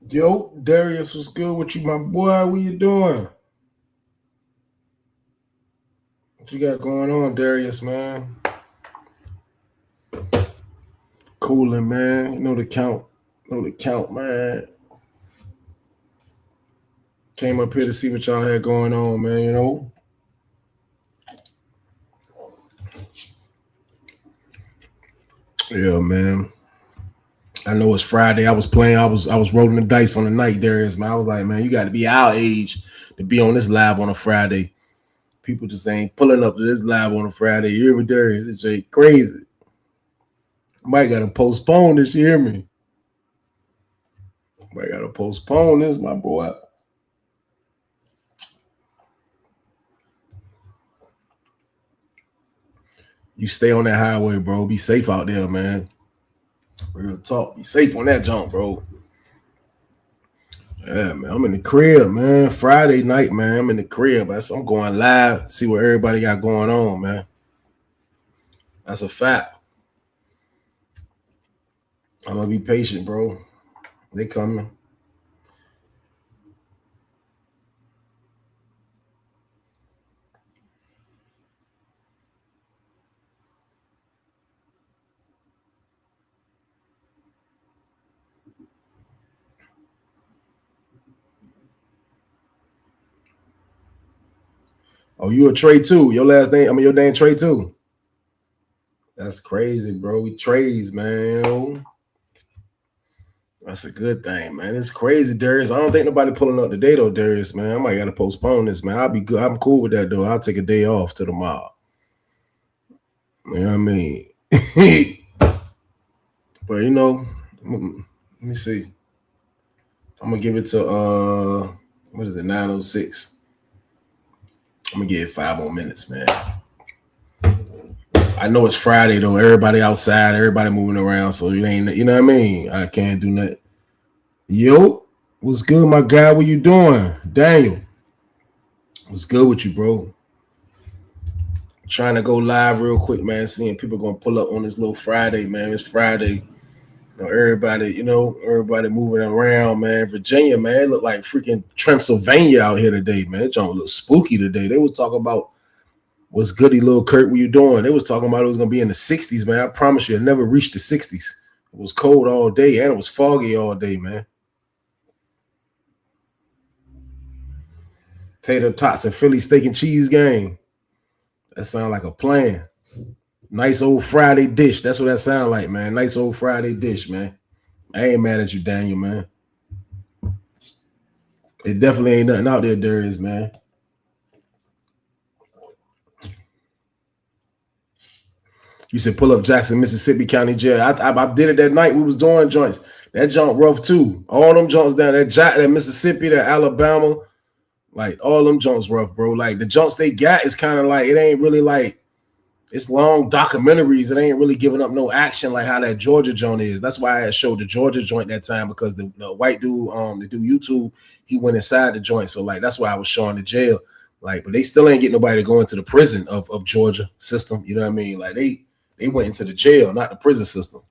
Yo, Darius, what's good with you, my boy? What you doing? What you got going on, Darius, man? Cooling, man. You know the count. Know the count, man. Came up here to see what y'all had going on, man, you know? Yeah, man. I know it's Friday. I was playing, I was rolling the dice on the night, Darius, man. I was like, man, you gotta be our age to be on this live on a Friday. People just ain't pulling up to this live on a Friday. You hear me, Darius? It's just crazy. Might gotta postpone this, you hear me? Might gotta postpone this, my boy. You stay on that highway, bro. Be safe out there, man. Real talk. Be safe on that jump, bro. Yeah, man. I'm in the crib, man. Friday night, man. I'm in the crib. I'm going live, see what everybody got going on, man. That's a fact. I'm gonna be patient, bro. They coming. Oh, you a Trey too? Your last name? I mean, your name Trey too. That's crazy, bro. We trades, man. That's a good thing, man. It's crazy, Darius. I don't think nobody pulling up today, though, Darius, man. I might gotta postpone this, man. I'll be good. I'm cool with that, though. I'll take a day off to tomorrow. You know what I mean? But let me see. I'm gonna give it to what is it, 9:06. I'm gonna give it 5 more minutes, man. I know it's Friday though. Everybody outside, everybody moving around, so you ain't, you know what I mean? I can't do nothing. Yo, what's good, my guy? What you doing? Daniel. What's good with you, bro? Trying to go live real quick, man. Seeing people gonna pull up on this little Friday, man. It's Friday. Everybody moving around, man. Virginia, man, it looked like freaking Transylvania out here today, man. It don't look spooky today. They were talking about what's goody, little Kurt. What you doing? They was talking about it was gonna be in the 60s, man. I promise you, it never reached the 60s. It was cold all day and it was foggy all day, man. Tater tots and Philly steak and cheese game. That sound like a plan. Nice old Friday dish. That's what that sound like, man. Nice old Friday dish, man. I ain't mad at you, Daniel, man. It definitely ain't nothing out there, Darius, man. You said pull up Jackson, Mississippi County Jail. I did it that night. We was doing joints. That jump rough too. All them jumps down that Mississippi, that Alabama, like all them jumps rough, bro. Like the jumps they got is kind of like it ain't really like it's long documentaries. It ain't really giving up no action like how that Georgia joint is. That's why I showed the Georgia joint that time because the white dude, the dude YouTube, he went inside the joint. So like that's why I was showing the jail. Like, but they still ain't getting nobody to go into the prison of Georgia system. You know what I mean? Like they went into the jail, not the prison system.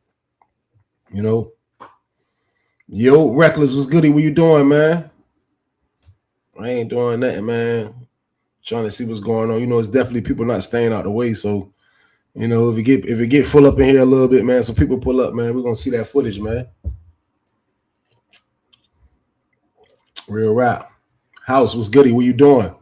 You know. Yo, Reckless, what's goody? What you doing, man? I ain't doing nothing, man. Trying to see what's going on. You know, it's definitely people not staying out the way. So, you know, if it get full up in here a little bit, man, so people pull up, man, we're gonna see that footage, man. Real rap. House, what's goody? What you doing?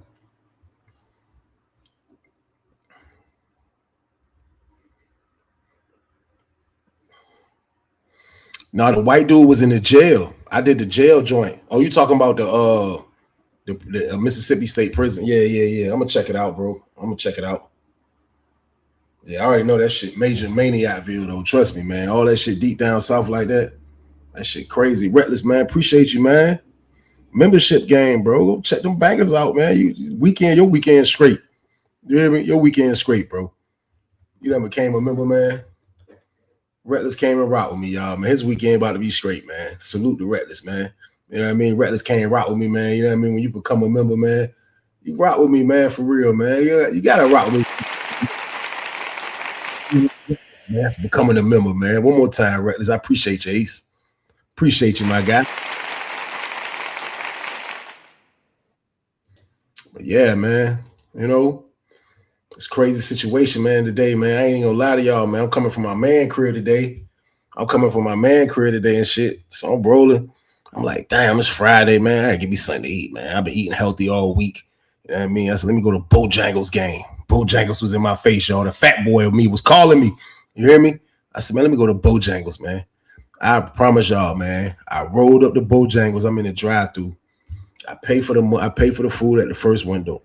Now the white dude was in the jail. I did the jail joint. Oh, you talking about the Mississippi State Prison? Yeah. I'm gonna check it out, bro. I'm gonna check it out. Yeah, I already know that shit major maniac view though. Trust me, man. All that shit deep down south like that. That shit crazy. Reckless, man. Appreciate you, man. Membership game, bro. Go check them bankers out, man. Your weekend straight. You hear me? Your weekend straight, bro. You done became a member, man. Reckless came and rock with me, y'all, man. His weekend about to be straight, man. Salute to Reckless, man. You know what I mean? Reckless came rock with me, man. You know what I mean? When you become a member, man, you rock with me, man, for real, man. You gotta rock with me. Man, for becoming a member, man. One more time, Reckless. I appreciate you, Ace. Appreciate you, my guy. But yeah, man, you know, it's crazy situation, man, today, man. I ain't even gonna lie to y'all, man. I'm coming from my man career today. I'm coming from my man career today and shit. So I'm rolling. I'm like, damn, it's Friday, man. I gotta give me something to eat, man. I've been eating healthy all week. You know what I mean? I said, let me go to Bojangles game. Bojangles was in my face, y'all. The fat boy of me was calling me. You hear me? I said, man, let me go to Bojangles, man. I promise y'all, man. I rolled up to Bojangles. I'm in the drive-through. I pay for the food at the first window.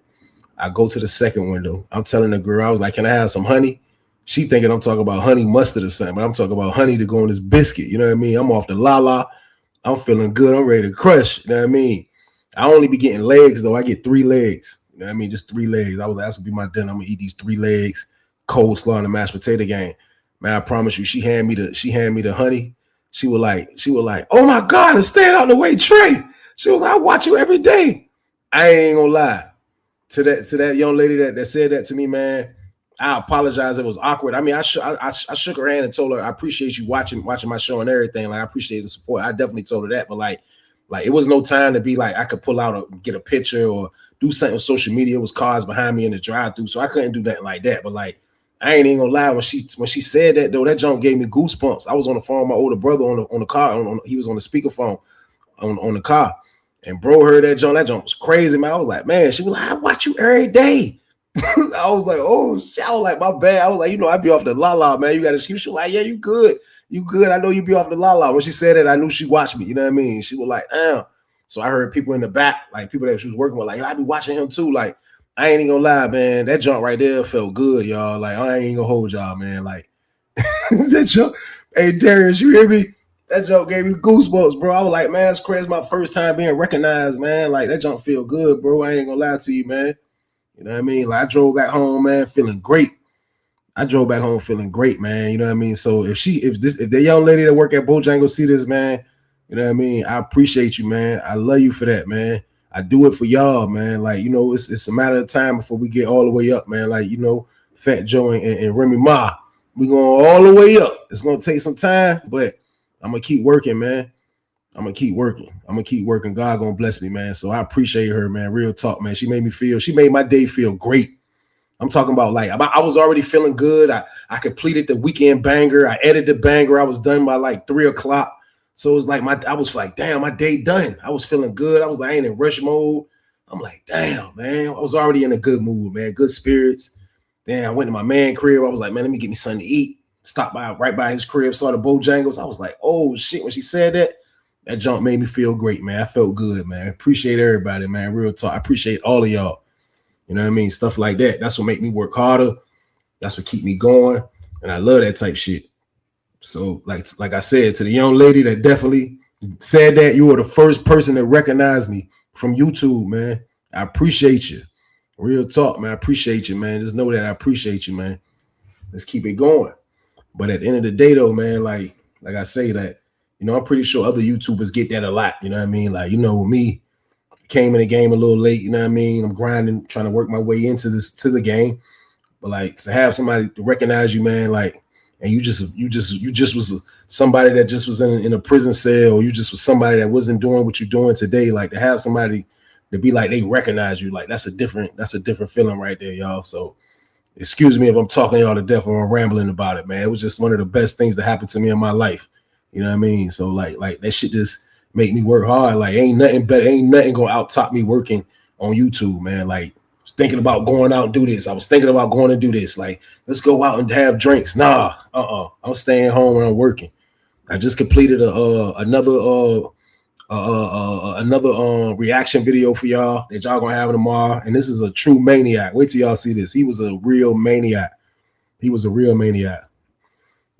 I go to the second window. I'm telling the girl, I was like, can I have some honey? She thinking I'm talking about honey mustard or something, but I'm talking about honey to go on this biscuit. You know what I mean? I'm off the la. I'm feeling good. I'm ready to crush. You know what I mean? I only be getting legs though. I get 3 legs. You know what I mean? Just 3 legs. I was asking to be my dinner. I'm gonna eat these 3 legs, coleslaw and the mashed potato game. Man, I promise you, she handed me the honey. She was like, oh my God, it's staying out the way, Trey. She was like, I watch you every day. I ain't gonna lie to that young lady that said that to me, man. I apologize. It was awkward. I mean, I shook her hand and told her I appreciate you watching my show and everything. Like I appreciate the support. I definitely told her that, but like it was no time to be like I could pull out or get a picture or do something on social media. It was cars behind me in the drive-through, so I couldn't do nothing like that. But like I ain't even gonna lie, when she said that though, that junk gave me goosebumps. I was on the phone with my older brother on the car. He was on the speakerphone on the car. And bro heard that junk. That junk was crazy, man. I was like, man, she was like, I watch you every day. I was like, oh shit. I was like, my bad. I was like, I be off the la, man. You got to excuse. She was like, yeah, you good. You good. I know you be off the la. When she said it, I knew she watched me. You know what I mean? She was like, damn. So I heard people in the back, like people that she was working with, like, I be watching him too. Like, I ain't even gonna lie, man. That junk right there felt good, y'all. Like, I ain't gonna hold y'all, man. Like, that junk. Hey, Darius, you hear me? That junk gave me goosebumps, bro. I was like, man, that's crazy. It's my first time being recognized, man. Like, that junk feel good, bro. I ain't gonna lie to you, man. You know what I mean? Like, I drove back home, man, feeling great. Man. You know what I mean? So if the young lady that work at Bojangles see this, man, you know what I mean? I appreciate you, man. I love you for that, man. I do it for y'all, man. Like, it's a matter of time before we get all the way up, man. Like, Fat Joe and Remy Ma, we going all the way up. It's gonna take some time, but I'm gonna keep working, man. I'm gonna keep working. God gonna bless me, man. So I appreciate her, man. Real talk, man. She made my day feel great. I'm talking about like I was already feeling good. I completed the weekend banger. I edited the banger. I was done by like 3:00. So it was like I was like, damn, my day done. I was feeling good. I was like, I ain't in rush mode. I'm like, damn, man. I was already in a good mood, man. Good spirits. Then I went to my man crib. I was like, man, let me get me something to eat. Stopped by right by his crib, saw the Bojangles. I was like, oh shit. When she said that jump made me feel great, man. I felt good, man. I appreciate everybody, man. Real talk. I appreciate all of y'all. You know what I mean? Stuff like that. That's what make me work harder. That's what keep me going. And I love that type shit. So like I said, to the young lady that definitely said that, you were the first person that recognized me from YouTube, man. I appreciate you. Real talk, man. I appreciate you, man. Just know that I appreciate you, man. Let's keep it going. But at the end of the day, though, man, like I say that, I'm pretty sure other YouTubers get that a lot. You know what I mean? Like, with me, came in the game a little late. You know what I mean? I'm grinding, trying to work my way to the game. But like to have somebody to recognize you, man, like, and you just was somebody that just was in a prison cell, or you just was somebody that wasn't doing what you're doing today. Like to have somebody to be like they recognize you, like that's a different feeling right there, y'all. So excuse me if I'm talking y'all to death or I'm rambling about it, man. It was just one of the best things that happened to me in my life. You know what I mean? So like that shit just make me work hard. Like ain't nothing gonna out top me working on YouTube, man. Like thinking about going out and do this. I was thinking about going to do this. Like, let's go out and have drinks. Nah, I'm staying home and I'm working. I just completed another reaction video for y'all that y'all gonna have tomorrow. And this is a true maniac. Wait till y'all see this. He was a real maniac.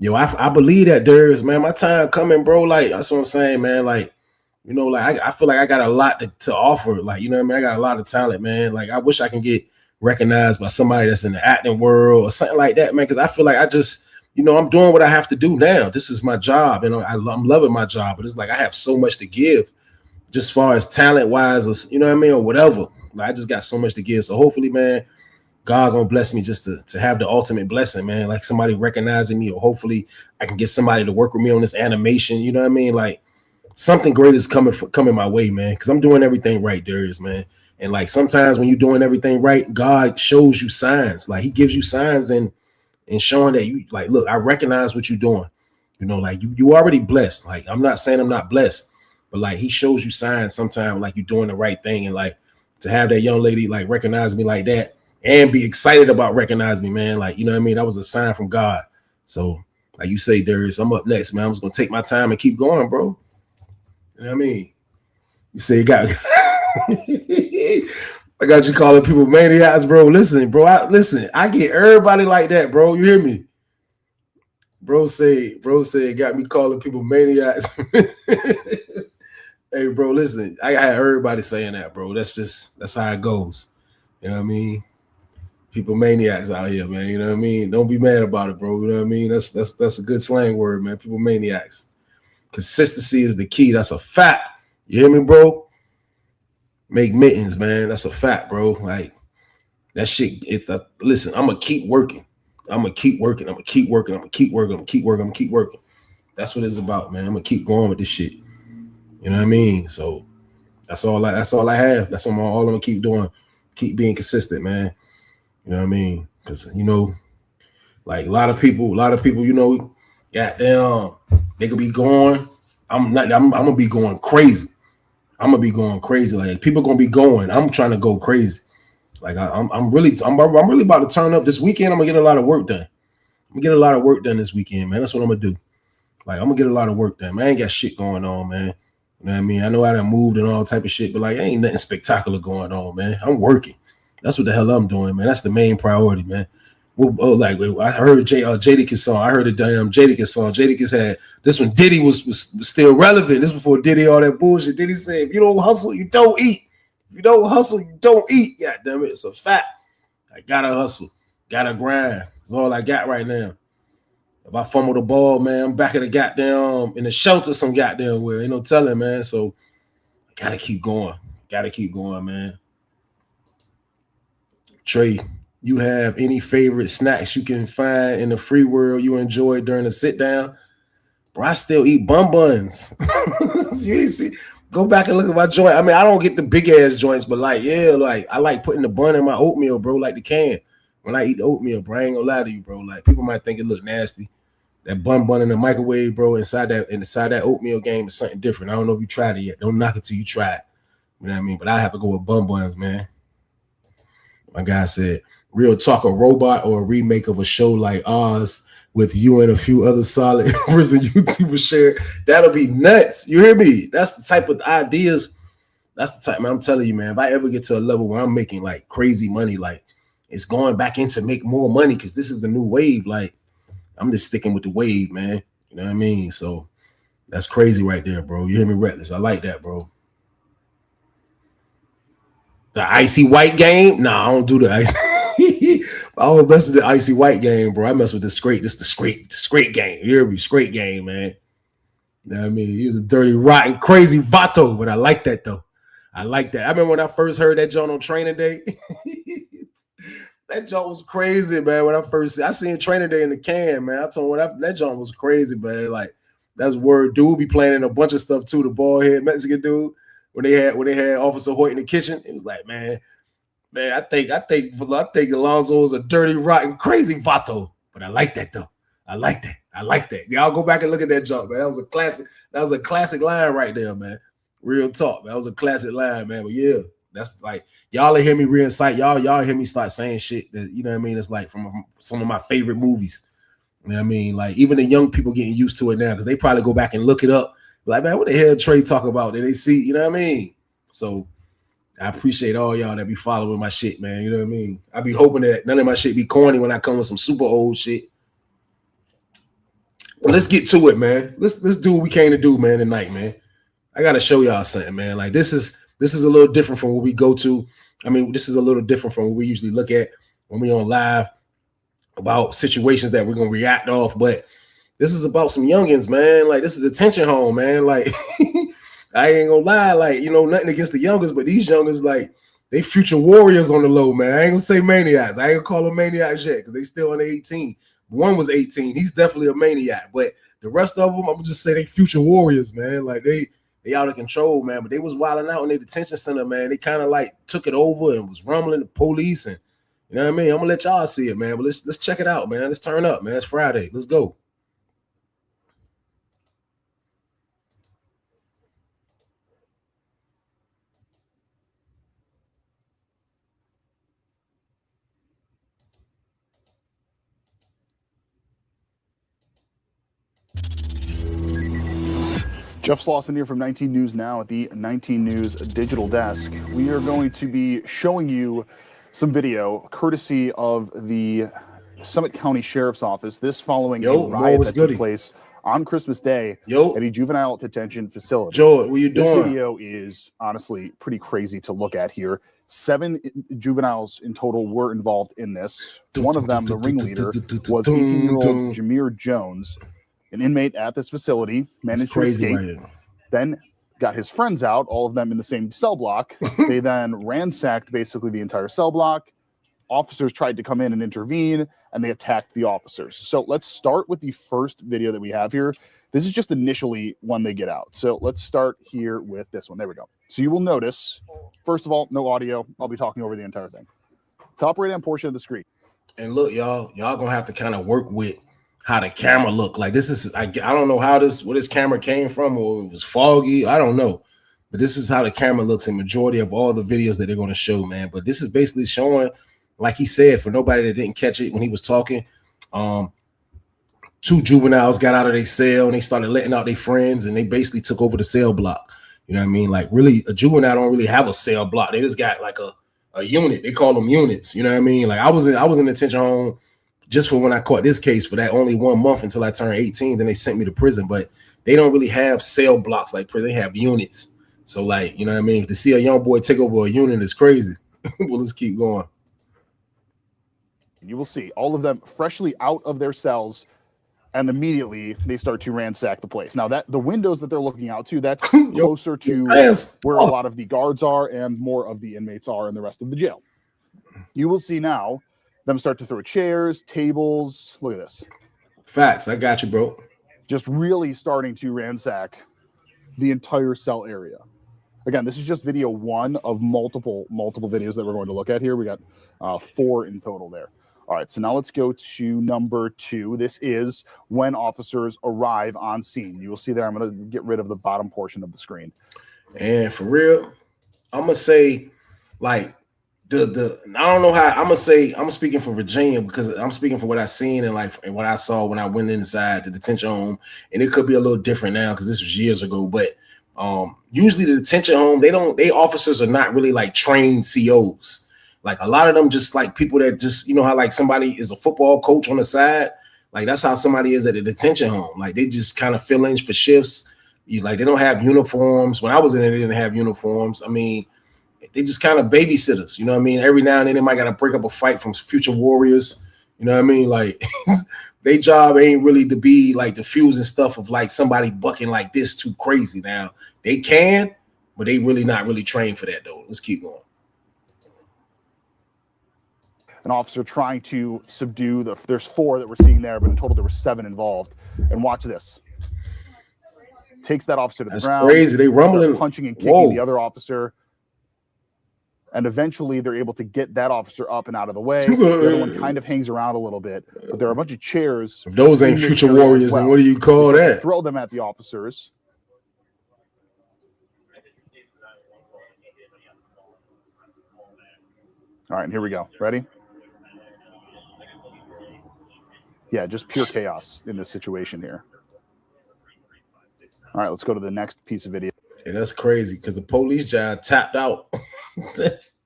Yo, I believe that, Darius, man. My time coming, bro. Like, that's what I'm saying, man. Like, I feel like I got a lot to offer. Like, you know what I mean? I got a lot of talent, man. Like, I wish I can get recognized by somebody that's in the acting world or something like that, man. Because I feel like I just, I'm doing what I have to do now. This is my job, and I'm loving my job. But it's like I have so much to give, just as far as talent-wise, or, you know what I mean, or whatever. Like, I just got so much to give. So hopefully, man, God gonna bless me just to have the ultimate blessing, man. Like somebody recognizing me, or hopefully I can get somebody to work with me on this animation. You know what I mean? Like something great is coming my way, man. Because I'm doing everything right, Darius, man. And like sometimes when you're doing everything right, God shows you signs. Like he gives you signs and showing that you like, look, I recognize what you're doing. You know, like you already blessed. Like I'm not saying I'm not blessed, but like he shows you signs sometimes like you're doing the right thing. And like to have that young lady like recognize me like that and be excited about recognizing me, man. Like, you know what I mean? That was a sign from God. So like you say, Darius, I'm up next, man. I'm just gonna take my time and keep going, bro. You know what I mean? You say you got I got you calling people maniacs, bro. Listen, bro. I get everybody like that, bro. You hear me? Bro say, got me calling people maniacs. Hey, bro, listen. I had everybody saying that, bro. That's how it goes. You know what I mean? People maniacs out here, man. You know what I mean? Don't be mad about it, bro. You know what I mean? That's a good slang word, man. People maniacs. Consistency is the key. That's a fact. You hear me, bro? Make mittens, man. That's a fact, bro. Like that shit. Listen. I'm gonna keep working. I'm gonna keep working. I'm gonna keep working. I'm gonna keep working. I'm gonna keep working. I'm gonna keep working. That's what it's about, man. I'm gonna keep going with this shit. You know what I mean? So that's all I have. That's all I'm gonna keep doing. Keep being consistent, man. You know what I mean? Because you know, like a lot of people, you know, goddamn, they could be going. I'm gonna be going crazy. I'm gonna be going crazy. Like people gonna be going. I'm trying to go crazy. Like I'm really about to turn up this weekend. I'm gonna get a lot of work done. I'm gonna get a lot of work done this weekend, man. That's what I'm gonna do. Like I'm gonna get a lot of work done, man. I ain't got shit going on, man. You know what I mean? I know I done moved and all type of shit, but like ain't nothing spectacular going on, man. I'm working. That's what the hell I'm doing, man. That's the main priority, man. I heard Jadakiss song. I heard a damn Jadakiss song. Jadakiss had this one. Diddy was still relevant. This before Diddy all that bullshit. Diddy said, "If you don't hustle, you don't eat. If you don't hustle, you don't eat." God damn it, it's a fact. I gotta hustle, gotta grind. That's all I got right now. If I fumble the ball, man, I'm back at the goddamn in the shelter some goddamn where ain't no telling, man. So I gotta keep going. Gotta keep going, man. Trey, you have any favorite snacks you can find in the free world you enjoy during the sit down? Bro, I still eat bun buns. You see, go back and look at my joint. I mean, I don't get the big ass joints, but like, yeah, like I like putting the bun in my oatmeal, bro, like the can. When I eat the oatmeal, bro, I ain't gonna lie to you, bro. Like people might think it look nasty. That bun in the microwave, bro, inside that oatmeal game is something different. I don't know if you tried it yet. Don't knock it till you try it. You know what I mean? But I have to go with bun buns, man. My guy said, real talk, a robot or a remake of a show like Oz with you and a few other solid prison YouTubers share. That'll be nuts. You hear me? That's the type of ideas. That's the type, man. I'm telling you, man. If I ever get to a level where I'm making like crazy money, like it's going back in to make more money because this is the new wave. Like I'm just sticking with the wave, man. You know what I mean? So that's crazy right there, bro. You hear me, Reckless? I like that, bro. The icy white game? Nah, I don't do the icy. I don't mess with the icy white game, bro. I mess with the straight game. You hear me? Straight game, man. You know what I mean? He was a dirty, rotten, crazy Vato, but I like that though. I like that. I remember when I first heard that joint on Training Day. That joint was crazy, man. When I seen Training Day in the can, man. I told him that joint was crazy, man. Like that's word. Dude be playing in a bunch of stuff too. The bald head Mexican dude. When they had Officer Hoyt in the kitchen, it was like, man, I think Alonzo is a dirty, rotten, crazy Vato. But I like that though. I like that. Y'all go back and look at that jump, man. That was a classic line right there, man. Real talk, man. That was a classic line, man. But yeah, that's like y'all hear me reincite. Y'all hear me start saying shit that you know what I mean. It's like from some of my favorite movies. You know what I mean? Like even the young people getting used to it now because they probably go back and look it up. Like, man, what the hell Trey talk about? Did they see? You know what I mean? So I appreciate all y'all that be following my shit, man. You know what I mean? I be hoping that none of my shit be corny when I come with some super old shit. Well, let's get to it, man. Let's do what we came to do, man, tonight, man. I gotta show y'all something, man. Like this is a little different from what we go to. I mean, this is a little different from what we usually look at when we on live about situations that we're gonna react off, but this is about some youngins, man. Like this is detention home, man. Like I ain't gonna lie, like you know, nothing against the youngins, but these youngins, like they future warriors on the low, man. I ain't gonna say maniacs. I ain't gonna call them maniacs yet because they still under 18. One was 18. He's definitely a maniac, but the rest of them, I'm gonna just say they future warriors, man. Like they They out of control, man. But they was wilding out in the detention center, man. They kind of like took it over and was rumbling the police, and you know what I mean. I'm gonna let y'all see it, man. But let's check it out, man. Let's turn up, man. It's Friday. Let's go. Jeff Slauson here from 19 News Now at the 19 News digital desk. We are going to be showing you some video courtesy of the Summit County Sheriff's Office. This following a riot that took place on Christmas Day at a juvenile detention facility. Joe, what you doing? This video is honestly pretty crazy to look at here. 7 juveniles in total were involved in this. One of them, the ringleader, was 18-year-old Jameer Jones, an inmate at this facility, managed to escape, then got his friends out, all of them in the same cell block. They then ransacked basically the entire cell block. Officers tried to come in and intervene, and they attacked the officers. So let's start with the first video that we have here. This is just initially when they get out. So let's start here with this one. There we go. So you will notice, first of all, no audio. I'll be talking over the entire thing. Top right-hand portion of the screen. And look, y'all gonna have to kind of work with how the camera look. Like this is, I don't know how where this camera came from, or it was foggy. I don't know, but this is how the camera looks in majority of all the videos that they're going to show, man. But this is basically showing, like he said, for nobody that didn't catch it when he was talking, 2 juveniles got out of their cell and they started letting out their friends, and they basically took over the cell block. You know what I mean? Like really, a juvenile don't really have a cell block. They just got like a unit. They call them units. You know what I mean? Like I was in a detention home just for when I caught this case for that only 1 month until I turned 18. Then they sent me to prison, but they don't really have cell blocks like prison. They have units. So like, you know what I mean? To see a young boy take over a unit is crazy. Well, let's keep going. You will see all of them freshly out of their cells, and immediately they start to ransack the place. Now that the windows that they're looking out to, that's closer to where a lot of the guards are and more of the inmates are in the rest of the jail. You will see now them start to throw chairs, tables. Look at this. Facts. I got you, bro. Just really starting to ransack the entire cell area. Again, this is just video 1 of multiple videos that we're going to look at here. We got 4 in total there. All right, so now let's go to number 2. This is when officers arrive on scene. You will see there, I'm going to get rid of the bottom portion of the screen. And for real, I'm going to say, like, I don't know how I'm gonna say. I'm speaking for Virginia because I'm speaking for what I seen and what I saw when I went inside the detention home, and it could be a little different now because this was years ago. But usually the detention home, they officers are not really like trained COs. Like a lot of them just like people that just, you know how like somebody is a football coach on the side, like that's how somebody is at a detention home. Like they just kind of fill in for shifts. Like they don't have uniforms. When I was in there, they didn't have uniforms. I mean, they just kind of babysitters, you know what I mean? Every now and then they might got to break up a fight from future warriors, you know what I mean? Like their job ain't really to be like diffusing stuff of like somebody bucking like this too crazy. Now they can, but they really not really trained for that though. Let's keep going. An officer trying to subdue there's 4 that we're seeing there, but in total there were 7 involved. And watch this. Takes that officer to the ground. Crazy. They rumbling, punching and kicking the other officer. And eventually they're able to get that officer up and out of the way. The other one kind of hangs around a little bit, but there are a bunch of chairs. If those ain't future warriors, then what do you call that? Throw them at the officers. All right, and here we go. Ready? Yeah, just pure chaos in this situation here. All right, let's go to the next piece of video. Yeah, that's crazy because the police job tapped out.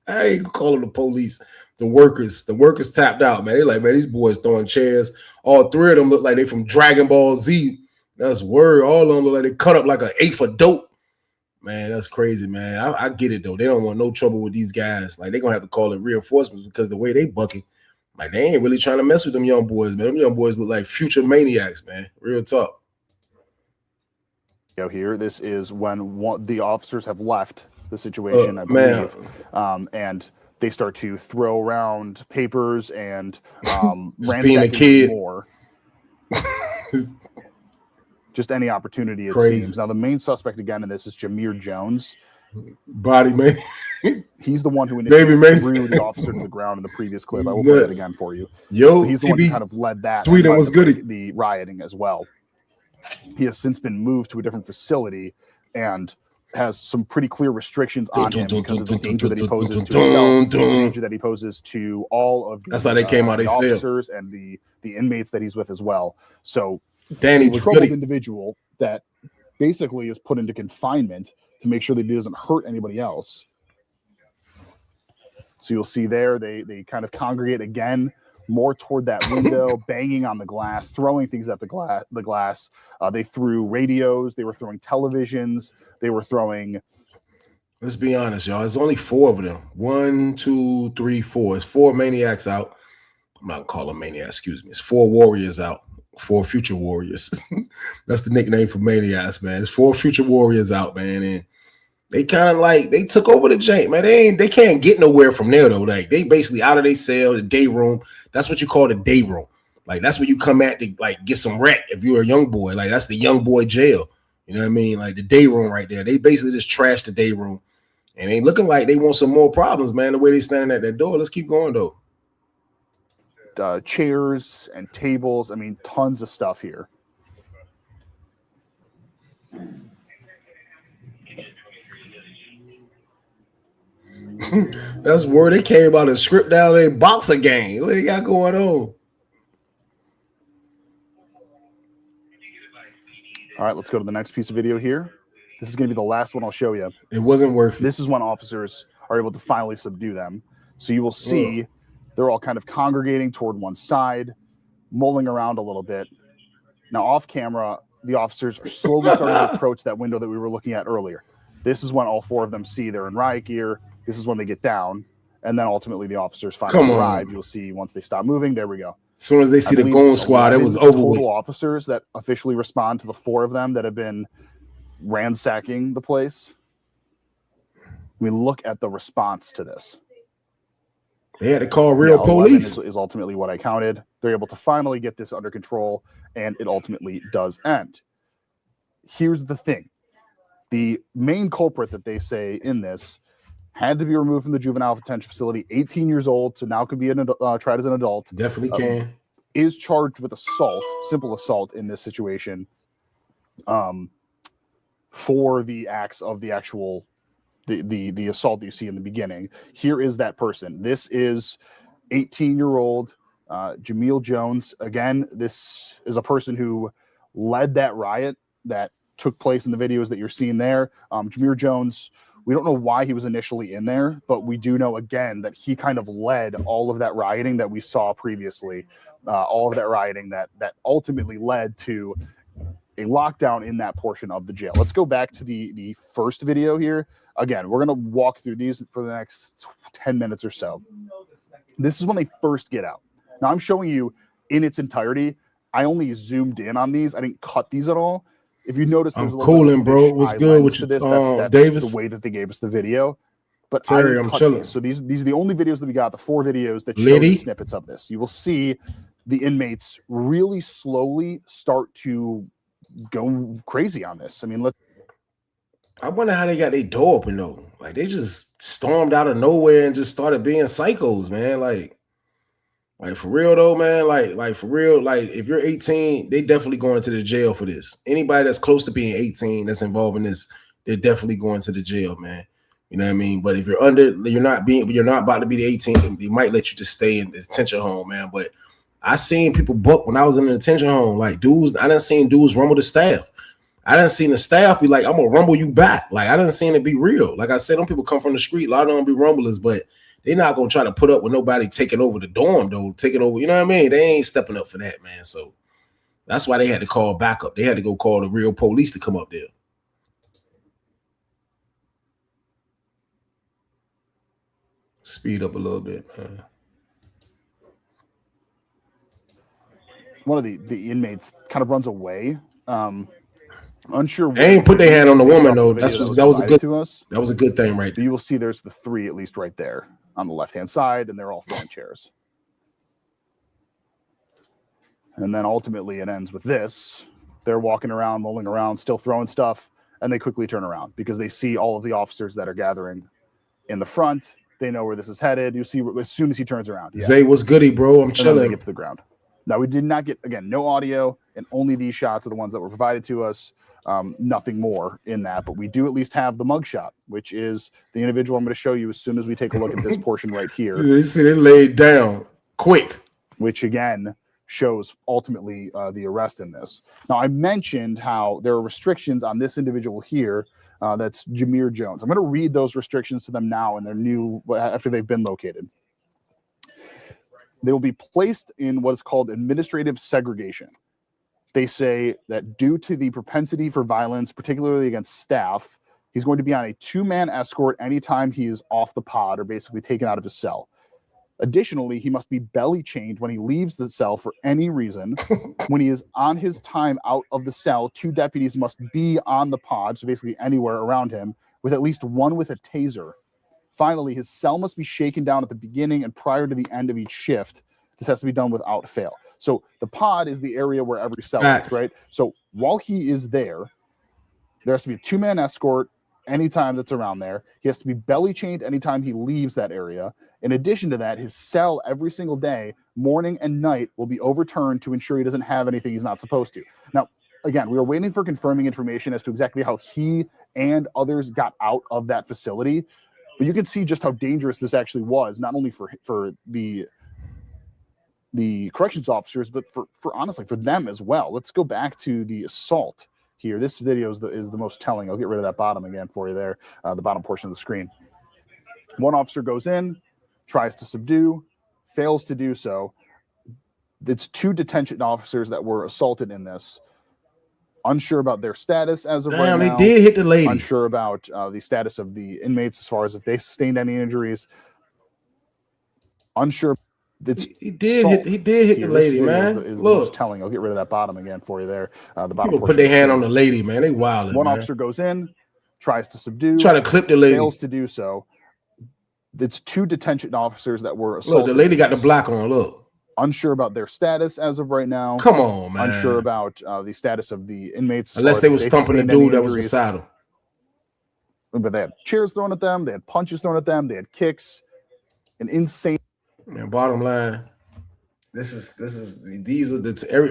I ain't calling the police. The workers tapped out, man. They like, man, these boys throwing chairs. All 3 of them look like they from Dragon Ball Z. That's word. All of them look like they cut up like an 8 for dope. Man, that's crazy, man. I get it though. They don't want no trouble with these guys. Like they're gonna have to call it reinforcements because the way they bucking, like they ain't really trying to mess with them young boys, man. Them young boys look like future maniacs, man. Real talk. Here, this is when the officers have left the situation, I believe, and they start to throw around papers and ransack more. just any opportunity, it Crazy. seems. Now, the main suspect again in this is Jameer Jones. Body man. He's the one who initially threw the officer to the ground in the previous clip. I will play that again for you. Yo, but he's the one who kind of led that. Sweden was good. The rioting as well. He has since been moved to a different facility and has some pretty clear restrictions on him because of the danger that he poses to himself, the danger that he poses to all of the, that's how they came out. They officers and the inmates that he's with as well. So Danny was troubled individual that basically is put into confinement to make sure that he doesn't hurt anybody else. So you'll see there they kind of congregate again more toward that window, banging on the glass, throwing things at the glass. They threw radios. They were throwing televisions. They were throwing. Let's be honest, y'all. There's only 4 of them. 1, 2, 3, 4. It's 4 maniacs out. I'm not calling them maniacs. Excuse me. It's 4 warriors out. 4 future warriors. That's the nickname for maniacs, man. It's 4 future warriors out, man. And they kind of like they took over the jank, man. They can't get nowhere from there though. Like they basically out of their cell, the day room. That's what you call the day room. Like that's where you come at to like get some wreck if you're a young boy. Like that's the young boy jail. You know what I mean? Like the day room right there. They basically just trashed the day room, and they looking like they want some more problems, man. The way they standing at that door. Let's keep going though. Chairs and tables. I mean, tons of stuff here. That's where they came out and script down a boxer game. What they got going on? All right, let's go to the next piece of video here. This is going to be the last one I'll show you. It wasn't worth it. This is when officers are able to finally subdue them. So you will see they're all kind of congregating toward one side, mulling around a little bit. Now, off camera, the officers are slowly starting to approach that window that we were looking at earlier. This is when all 4 of them see they're in riot gear. This is when they get down. And then ultimately the officers finally arrive. You'll see once they stop moving, there we go. As soon as they see the goon squad, it was over total with. Officers that officially respond to the 4 of them that have been ransacking the place. We look at the response to this. They had to call real police. Is ultimately what I counted. They're able to finally get this under control, and it ultimately does end. Here's the thing. The main culprit that they say in this had to be removed from the juvenile detention facility, 18 years old, so now could be tried as an adult. Definitely can. Is charged with assault, simple assault in this situation, for the acts of the actual the assault that you see in the beginning. Here is that person. This is 18-year-old Jameer Jones. Again, this is a person who led that riot that took place in the videos that you're seeing there. Jameer Jones, we don't know why he was initially in there, but we do know, again, that he kind of led all of that rioting that we saw previously, all of that rioting that ultimately led to a lockdown in that portion of the jail. Let's go back to the first video here. Again, we're going to walk through these for the next 10 minutes or so. This is when they first get out. Now, I'm showing you in its entirety. I only zoomed in on these. I didn't cut these at all. If you notice, there's a little bit of bro. What's good with to this. That's Davis? the way that they gave us the video. But Terry, I'm chilling. So these are the only videos that we got, the 4 videos that show the snippets of this. You will see the inmates really slowly start to go crazy on this. I mean, I wonder how they got their door open though. Like they just stormed out of nowhere and just started being psychos, man. Like for real though, man. Like for real. Like if you're 18, they definitely going to the jail for this. Anybody that's close to being 18 that's involved in this, they're definitely going to the jail, man. You know what I mean? But if you're not about to be the 18, they might let you just stay in the detention home, man. But I seen people book when I was in the detention home. Like dudes, I done seen dudes rumble the staff. I done seen the staff be like, I'm gonna rumble you back. Like I done seen it be real. Like I said, them people come from the street. A lot of them be rumblers, but they're not gonna try to put up with nobody taking over the dorm, though. Taking over, you know what I mean? They ain't stepping up for that, man. So that's why they had to call backup. They had to go call the real police to come up there. Speed up a little bit, man. One of the inmates kind of runs away. Unsure. They ain't put their hand on the woman though. That was a good to us. That was a good thing, right? But you will see there's the 3 at least right there on the left-hand side, and they're all throwing chairs. And then ultimately it ends with this. They're walking around, mulling around, still throwing stuff, and they quickly turn around because they see all of the officers that are gathering in the front. They know where this is headed. You see as soon as he turns around. Yeah. Zay, what's goody, bro? I'm chilling. And then they get to the ground. Now, we did not get, again, no audio, and only these shots are the ones that were provided to us. Nothing more in that, but we do at least have the mugshot, which is the individual I'm going to show you as soon as we take a look at this portion right here. They see they laid down quick. Which, again, shows ultimately the arrest in this. Now, I mentioned how there are restrictions on this individual here. That's Jameer Jones. I'm going to read those restrictions to them now in their new, after they've been located. They will be placed in what is called administrative segregation. They say that due to the propensity for violence, particularly against staff, he's going to be on a 2-man escort anytime he is off the pod or basically taken out of his cell. Additionally, he must be belly chained when he leaves the cell for any reason. When he is on his time out of the cell, 2 deputies must be on the pod, so basically anywhere around him, with at least one with a taser. Finally, his cell must be shaken down at the beginning and prior to the end of each shift. This has to be done without fail. So the pod is the area where every cell is, right? So while he is there, there has to be a 2-man escort anytime that's around there. He has to be belly chained anytime he leaves that area. In addition to that, his cell every single day, morning and night, will be overturned to ensure he doesn't have anything he's not supposed to. Now, again, we were waiting for confirming information as to exactly how he and others got out of that facility. But you can see just how dangerous this actually was, not only for the corrections officers, but for honestly, for them as well. Let's go back to the assault here. This video is the most telling. I'll get rid of that bottom again for you there, the bottom portion of the screen. One officer goes in, tries to subdue, fails to do so. It's 2 detention officers that were assaulted in this. Unsure about their status as of right now. They did hit the lady. Unsure about the status of the inmates as far as if they sustained any injuries. Unsure. He did hit the lady, man. Is the most telling. I'll get rid of that bottom again for you there. The bottom. People put their hand on the lady, man. They wild. One officer goes in, tries to subdue, try to clip the lady, fails to do so. It's 2 detention officers that were assaulted. Look, the lady got the black on. Look. Unsure about their status as of right now. Come on, man. Unsure about the status of the inmates. Unless they were stumping the dude that was beside them. But they had chairs thrown at them. They had punches thrown at them. They had kicks. An insane. Man, bottom line, these are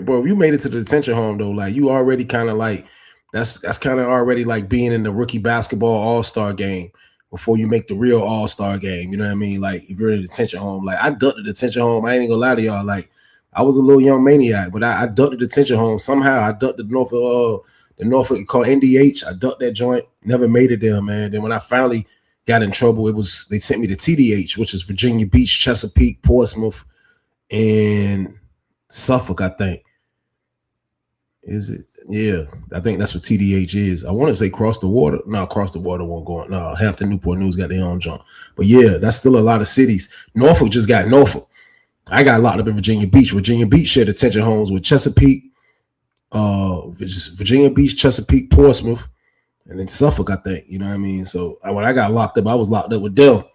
bro. If you made it to the detention home though, like you already kind of like that's kind of already like being in the rookie basketball all-star game before you make the real all-star game. You know what I mean? Like if you're in a detention home, like I ducked the detention home. I ain't gonna lie to y'all. Like I was a little young maniac, but I ducked the detention home somehow. I ducked the Norfolk called NDH. I ducked that joint. Never made it there, man. Then when I finally got in trouble, they sent me to TDH, which is Virginia Beach, Chesapeake, Portsmouth, and Suffolk, I think. Is it? Yeah, I think that's what TDH is. I want to say Cross the Water. No, Cross the Water won't go on. No, Hampton, Newport News got their own jump. But yeah, that's still a lot of cities. Norfolk just got Norfolk. I got locked up in Virginia Beach. Virginia Beach shared detention homes with Chesapeake, Virginia Beach, Chesapeake, Portsmouth, and then Suffolk, I think. You know what I mean? So when I got locked up, I was locked up with them.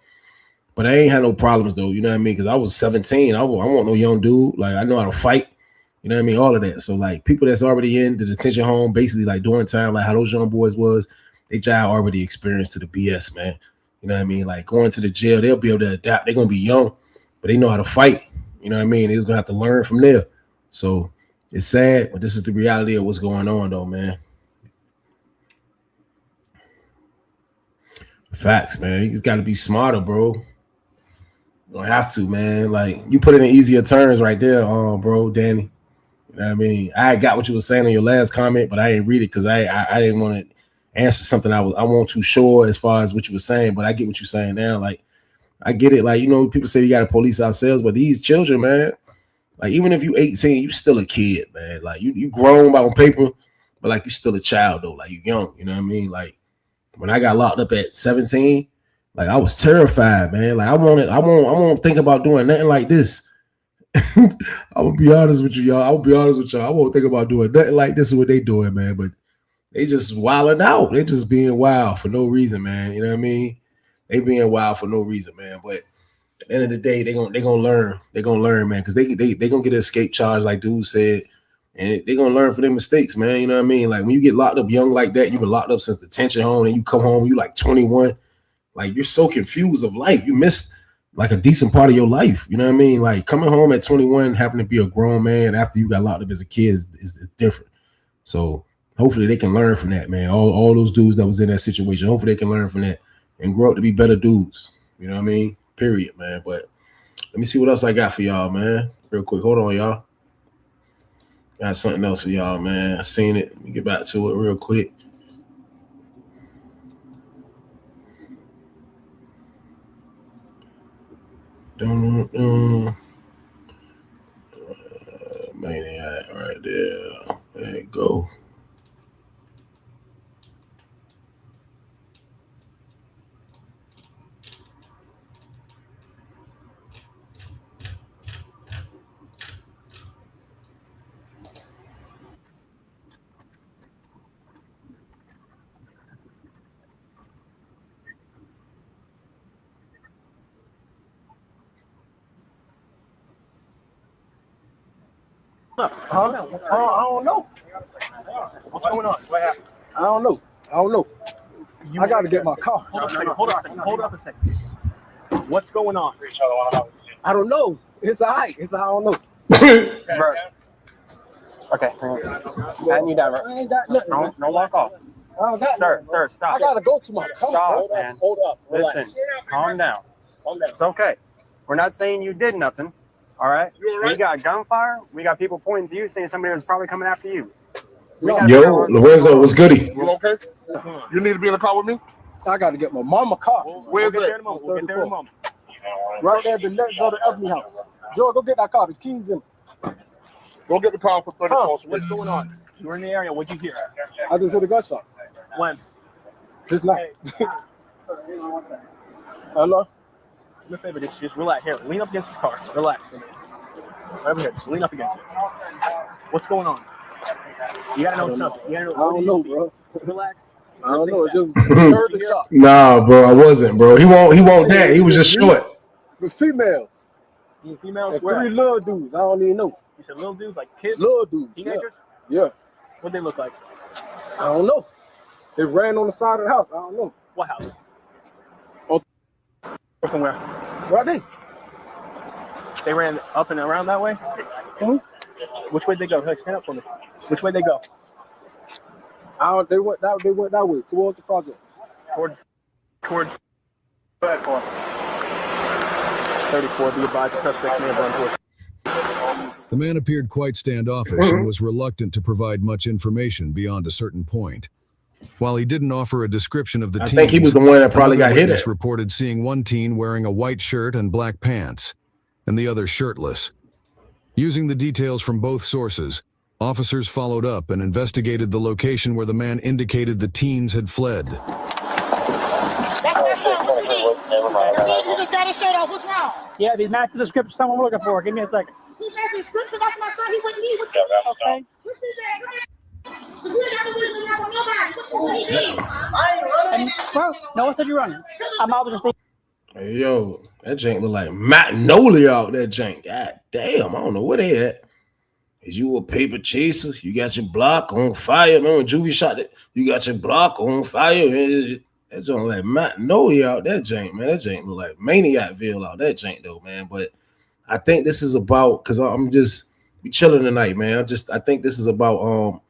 But I ain't had no problems, though. You know what I mean? Because I was 17. I want no young dude. Like, I know how to fight. You know what I mean? All of that. So, like, people that's already in the detention home, basically, like, doing time, like how those young boys was, they job already experienced to the BS, man. You know what I mean? Like, going to the jail, they'll be able to adapt. They're going to be young, but they know how to fight. You know what I mean? They're going to have to learn from there. So, it's sad, but this is the reality of what's going on, though, man. Facts, man. You just got to be smarter, bro. You don't have to, man. Like, you put it in easier terms right there, bro, Danny. You know what I mean? I got what you were saying in your last comment, but I didn't read it because I didn't want to answer something I wasn't too sure as far as what you were saying, but I get what you're saying now. Like, I get it. Like, you know, people say you got to police ourselves, but these children, man, like, even if you 18, you still a kid, man. Like, you grown on paper, but, like, you still a child, though. Like, you young, you know what I mean? Like, when I got locked up at 17, like, I was terrified, man. Like, I won't think about doing nothing like this. I will be honest with you, y'all. I won't think about doing nothing like this is what they doing, man. But they just wilding out. They just being wild for no reason, man. You know what I mean? They being wild for no reason, man. But at the end of the day, they gonna learn. They're gonna learn, man, because they gonna get an escape charge, like dude said. and they're gonna learn from their mistakes, man. You know what I mean? Like when you get locked up young like that, you've been locked up since detention home, and you come home, you like 21. Like you're so confused of life. You missed like a decent part of your life. You know what I mean? Like coming home at 21, having to be a grown man after you got locked up as a kid is different. So hopefully they can learn from that, man. All those dudes that was in that situation, hopefully they can learn from that and grow up to be better dudes. You know what I mean? Period, man. But let me see what else I got for y'all, man. Real quick. Hold on, y'all. Got something else for y'all, man. I seen it. Let me get back to it real quick. Maniac right there. There you go. Huh? I don't know. What's going on? What happened? I don't know. I got to get my car. Hold up a second. What's going on? I don't know. It's all right. I don't know. Bro. Okay. Patting you down, bro. I ain't got nothing. Don't walk off. Sir, stop. I got to go to my car. Stop, man. Hold up. Relax. Listen, calm down. It's okay. We're not saying you did nothing. All right? We got gunfire. We got people pointing to you saying somebody was probably coming after you. Yo, Lorenzo, what's goody? You okay? You need to be in the car with me? I got to get my mama car. Where's it? We'll get there in a moment. Right there, the next door to Ebony house. Joe, go get that car. The keys in. Go get the car for 34. What's going on? You were in the area. What'd you hear? I just heard the gunshots. When? Just now. Hello? Do me a favor, just relax. Here, lean up against the car. Relax. Over here, just lean up against it. What's going on? You gotta know something. You gotta know. I don't know, bro. Relax. I don't know. It just heard the shots. Nah, bro, I wasn't, bro. He won't that. He was just short. With females. Females? And 3 little dudes. I don't even know. You said little dudes, like kids? Little dudes. Teenagers? Yeah. What'd they look like? I don't know. They ran on the side of the house. I don't know. What house? Oh. From where? Right there. They ran up and around that way? Mm-hmm. Which way they go? Hey, stand up for me. Which way they go? They went that way, towards the projects. Towards 34. Be advised, the suspects may have run towards. The man appeared quite standoffish and was reluctant to provide much information beyond a certain point. While he didn't offer a description of the teens, I think he was the one that probably got hit. Reported seeing one teen wearing a white shirt and black pants, and the other shirtless. Using the details from both sources, officers followed up and investigated the location where the man indicated the teens had fled. That's my son. What you need? You just got his shirt off. What's wrong? Yeah, if he's matched the description, someone we're looking for. Give me a second. He matched the description. That's my son. He wouldn't need. Okay. What's his name? You ain't got no reason to nobody. What you need? I ain't running. Bro, no one said you're running. I'm out just thinking. Hey, yo, that jank look like Magnolia out there, jank. God damn, I don't know where they at. Is you a paper chaser? You got your block on fire. Remember when Juvie shot it? You got your block on fire. That joint like Magnolia out that jank, man. That jank look like Maniacville out that jank though, man. But I think this is about, because we chilling tonight, man. I think this is about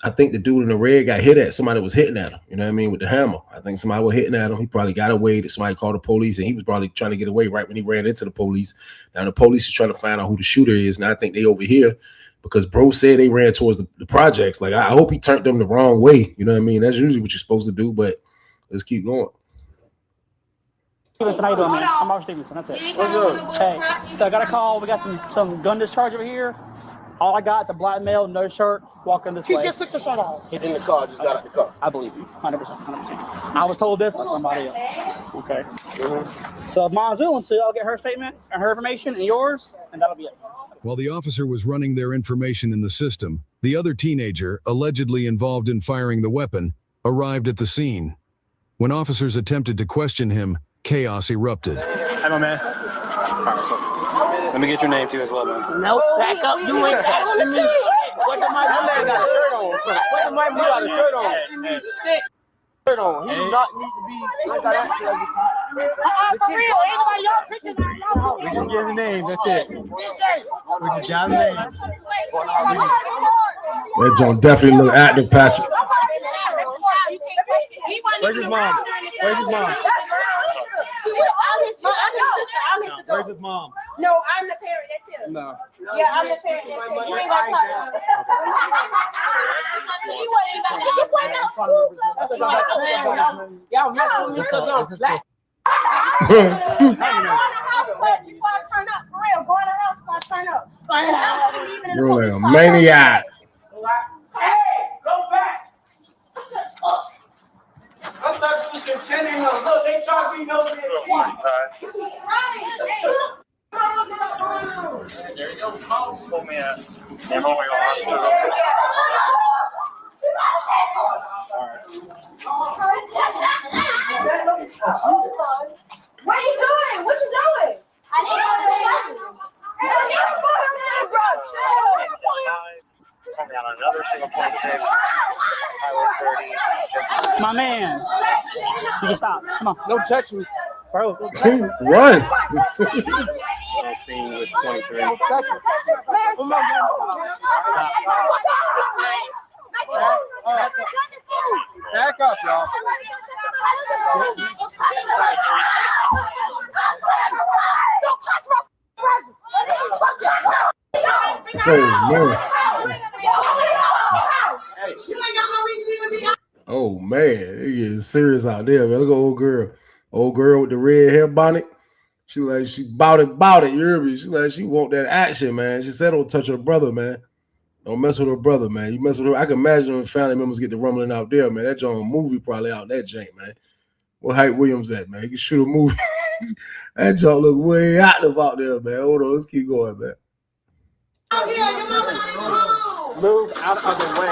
I think the dude in the red got hit at. Somebody was hitting at him, you know what I mean, with the hammer. I think somebody was hitting at him. He probably got away. Somebody called the police, and he was probably trying to get away right when he ran into the police. Now the police is trying to find out who the shooter is, and I think they over here because bro said they ran towards the projects. Like, I hope he turned them the wrong way. You know what I mean? That's usually what you're supposed to do, but let's keep going. Stevenson, how you doing, man? I'm Mark Stevenson. That's it. What's up? Hey, so I got a call. We got some gun discharge over here. All I got is a black male, no shirt, walking this way. He just took the shirt off. He's in the car. Just got out the car. I believe you, 100%. I was told this by somebody else. Okay. So if Mom's willing to, I'll get her statement and her information and yours, and that'll be it. While the officer was running their information in the system, the other teenager, allegedly involved in firing the weapon, arrived at the scene. When officers attempted to question him, chaos erupted. Hey, my man. All right, so let me get your name too as well, man. Nope, back up. You ain't asking me. man got a shirt on. He got a shirt on. Shirt on. He do not need to be. I got that shit. For real, anybody y'all picking We just give the name. That's it. We just got the name. That joint definitely look active, Patrick. Where's his mom? Where's his mom? I'm his sister. I'm his Where's adult. his mom? No, I'm the parent. That's him. No. Yeah, I'm the parent. That's him. You ain't got to talk to him. He wasn't even got to school. That's what I'm saying. Y'all messing with me because I'm black. Go in the house first before I turn up. For real, go in the house before I turn up. I'm leaving in the You're like police a car. maniac. Hey, go back. I'm talking to some tenant. Look, they trying to be no this. There you go. Pull me out. I'm only What are you doing? What you doing? I need to another single point six. My man. You can stop. Come on. Don't touch me. Bro. Run. With 23. Don't touch me. Back up, y'all. Oh man, it is serious out there, man. Look at old girl. Old girl with the red hair bonnet. She like she bout it, you hear me? She like she want that action, man. She said don't touch her brother, man. Don't mess with her brother, man. You mess with her. I can imagine when family members get the rumbling out there, man. That joint movie probably out that jank, man. Where Hype Williams at, man? You can shoot a movie. That joint look way active out there, man. Hold on, let's keep going, man. Move out of the way.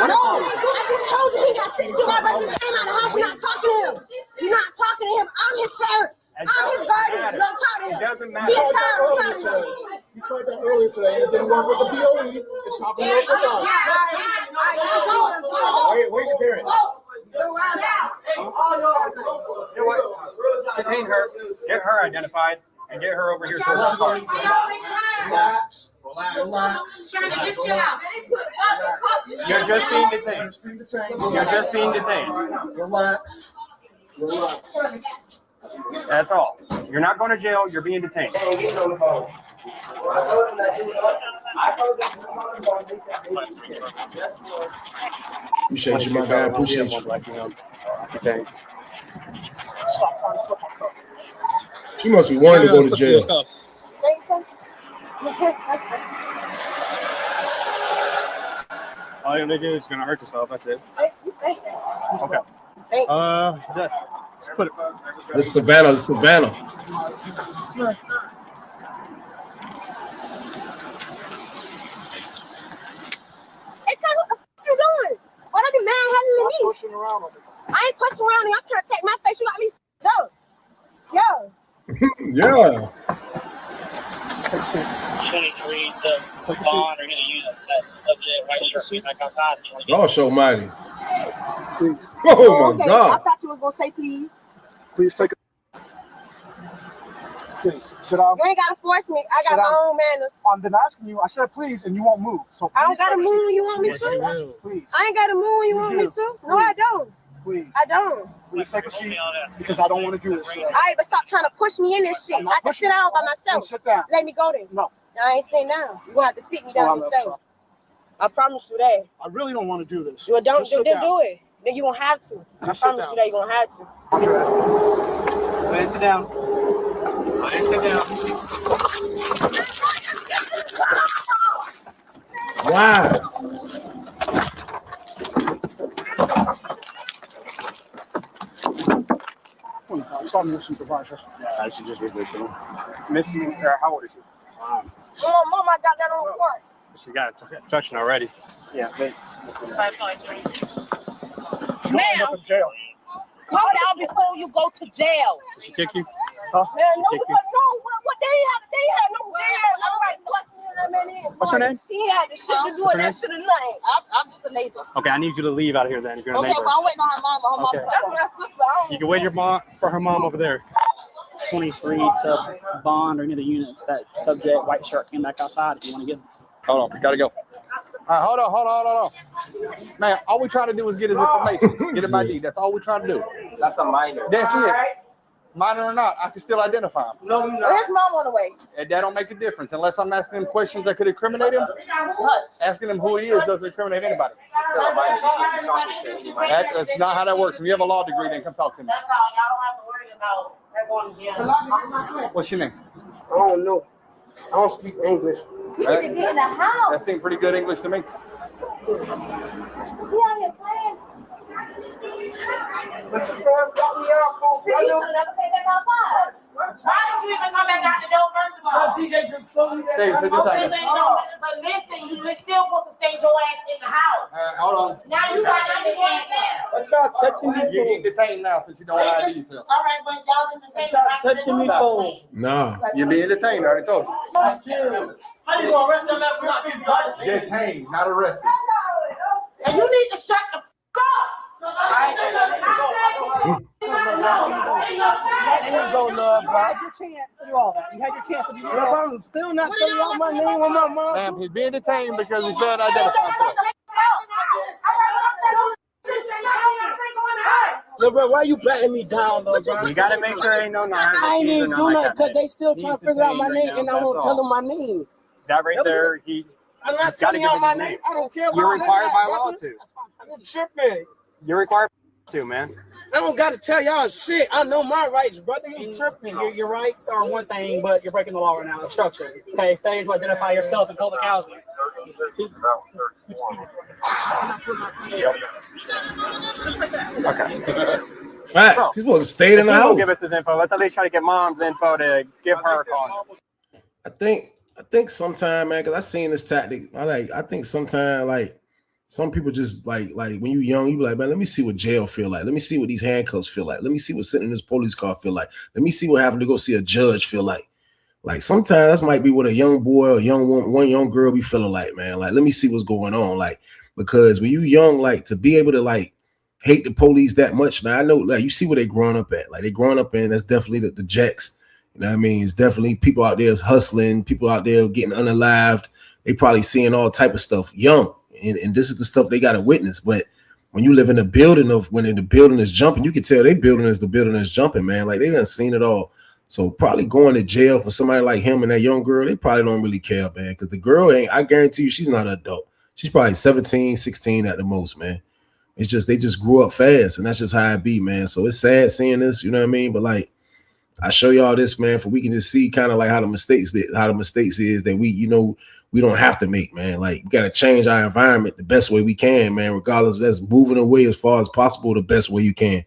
No, I just told you he got shit to do. My brother just came out of the house. You're not talking to him. You're not talking to him. I'm his parent. I'm his guardian. Don't talk to him. It doesn't matter. Be a child. Don't talk to him. You tried that earlier today, and it didn't work with the BOE. It's not going to work with us. Where's your parent? Detain her. Get her identified and get her over here. So Relax. you're just being detained. You're just being detained. Relax. That's all. You're not going to jail. You're being detained. Appreciate you, my guy. Appreciate you. Okay. She must be wanting to go to jail. Think so? All you're gonna do is gonna hurt yourself. That's it. Okay. Just put it. It's Savannah. It's Savannah. Hey, Kyle, what the f*** you doing? Why don't you mad having me? I ain't pushing around you. I'm trying to take my face. You got me f***ed up. Yo. Yeah. 23, the bond are going to use that white shirt back outside. Oh, show mighty. Please. Oh my I God. thought you was gonna say please. Please take a. Please. Sit down. You ain't gotta force me. I got Sit my down. own manners. I've been asking you. I said please, and you won't move. So I don't please gotta take a move seat. when you want me Yes, to. you will. Please. I ain't gotta move when you want me to. No, I don't. Please. I don't. Please take a seat because I don't want to do this. Alright, but stop trying to push me in this shit. I can sit down by Then myself. sit down. Let me go there. No. I ain't staying down. You're gonna have to sit me down I'm yourself. sorry. I promise you that. I really don't want to do this. You don't Just sit do down. it. Then you're gonna have to. I Just sit promise down. you that you're gonna have to. Go ahead, sit down. Go ahead, sit down. Wow. I saw your supervisor. I should just resist him. Miss, how old is she? Mom, I got that on court. She got instruction already. Yeah. Ma'am, In jail. call out before you go to jail. Did she kick you? Man, no, Kick you. what they had no right. What's your name? He had the shit to do with that shit tonight. I'm just a neighbor. Okay, I need you to leave out of here then. If you're a Okay, neighbor. well, I'm waiting on her mama. Okay. That's my sister. I don't You can wait your mom for her mom over there. 23 to bond or any of the units. That subject, white shirt, came back outside if you want to get them. Hold on, we gotta go. All right, hold on. Man, all we trying to do is get his information, get him ID. That's all we're trying to do. That's a minor. That's it. Minor or not, I can still identify him. No, you're not. His mom on the way. And that don't make a difference unless I'm asking him questions that could incriminate him. Asking him who he is doesn't incriminate anybody. Still a minor. You talk to anybody. That's not how that works. If you have a law degree, then come talk to me. That's all. Y'all don't have to worry about going to jail. What's your name? I don't know. I don't speak English. Right? Get in the house. That seemed pretty good English to me. He out here playing. See, you should never take that outside. Why did you even come back out the door first of all? Hey, sit this time. But listen, you still supposed to stay your ass in the house. Hold on. Now you got to get there. What y'all touching me You're getting detained now since you don't ID yourself. All right, but y'all just for? Y'all touching me for? Nah. You're being detained, I already told you. How you gonna arrest them after not being arrested? Detained, not arrested. And you need to shut the fuck up. You had your chance to do all that. You had your chance to do all that. I'm still not spelling out my name on my mom. Ma'am, he's being detained because he failed to identify himself. Yo, bro, why you patting me down, though, bro? You gotta make sure ain't no knives. I ain't even do nothing because they still He's trying to figure out my detained name right and now, I won't that's tell all. them my name. That right there, I'm not He's gotta telling give y'all us my his name. name. I don't care about You're required that, by brother. law to. I'm tripping. You're required to, man. I don't got to tell y'all shit. I know my rights, brother. You tripping. Your rights are one thing, but you're breaking the law right now. Obstruction. Okay, failure to identify yourself in public housing. Right. So, He's supposed to stay in the He won't house. give us his info. Let's at least try to get mom's info to give her a call. I think sometime, man, because I seen this tactic. I think sometime like some people just like when you young, you be like, man, let me see what jail feel like. Let me see what these handcuffs feel like. Let me see what sitting in this police car feel like. Let me see what having to go see a judge feel like. Like sometimes that might be what a young boy or young woman, one young girl be feeling like, man. Like, let me see what's going on. Like, because when you young, like to be able to like hate the police that much. Now I know like you see where they growing up at. Like they growing up in, that's definitely the jacks. You know what I mean? It's definitely people out there hustling, people out there getting unalived. They probably seeing all type of stuff young. And this is the stuff they got to witness. But when you live in a building when the building is jumping, you can tell they building is the building is jumping, man. Like they done seen it all. So probably going to jail for somebody like him and that young girl, they probably don't really care, man. Because the girl I guarantee you, she's not an adult. She's probably 17, 16 at the most, man. It's just they just grew up fast, and that's just how it be, man. So it's sad seeing this, you know what I mean? But like I show y'all this, man, for we can just see kind of like how the mistakes is that we don't have to make, man. Like we gotta change our environment the best way we can, man, regardless of that's moving away as far as possible the best way you can.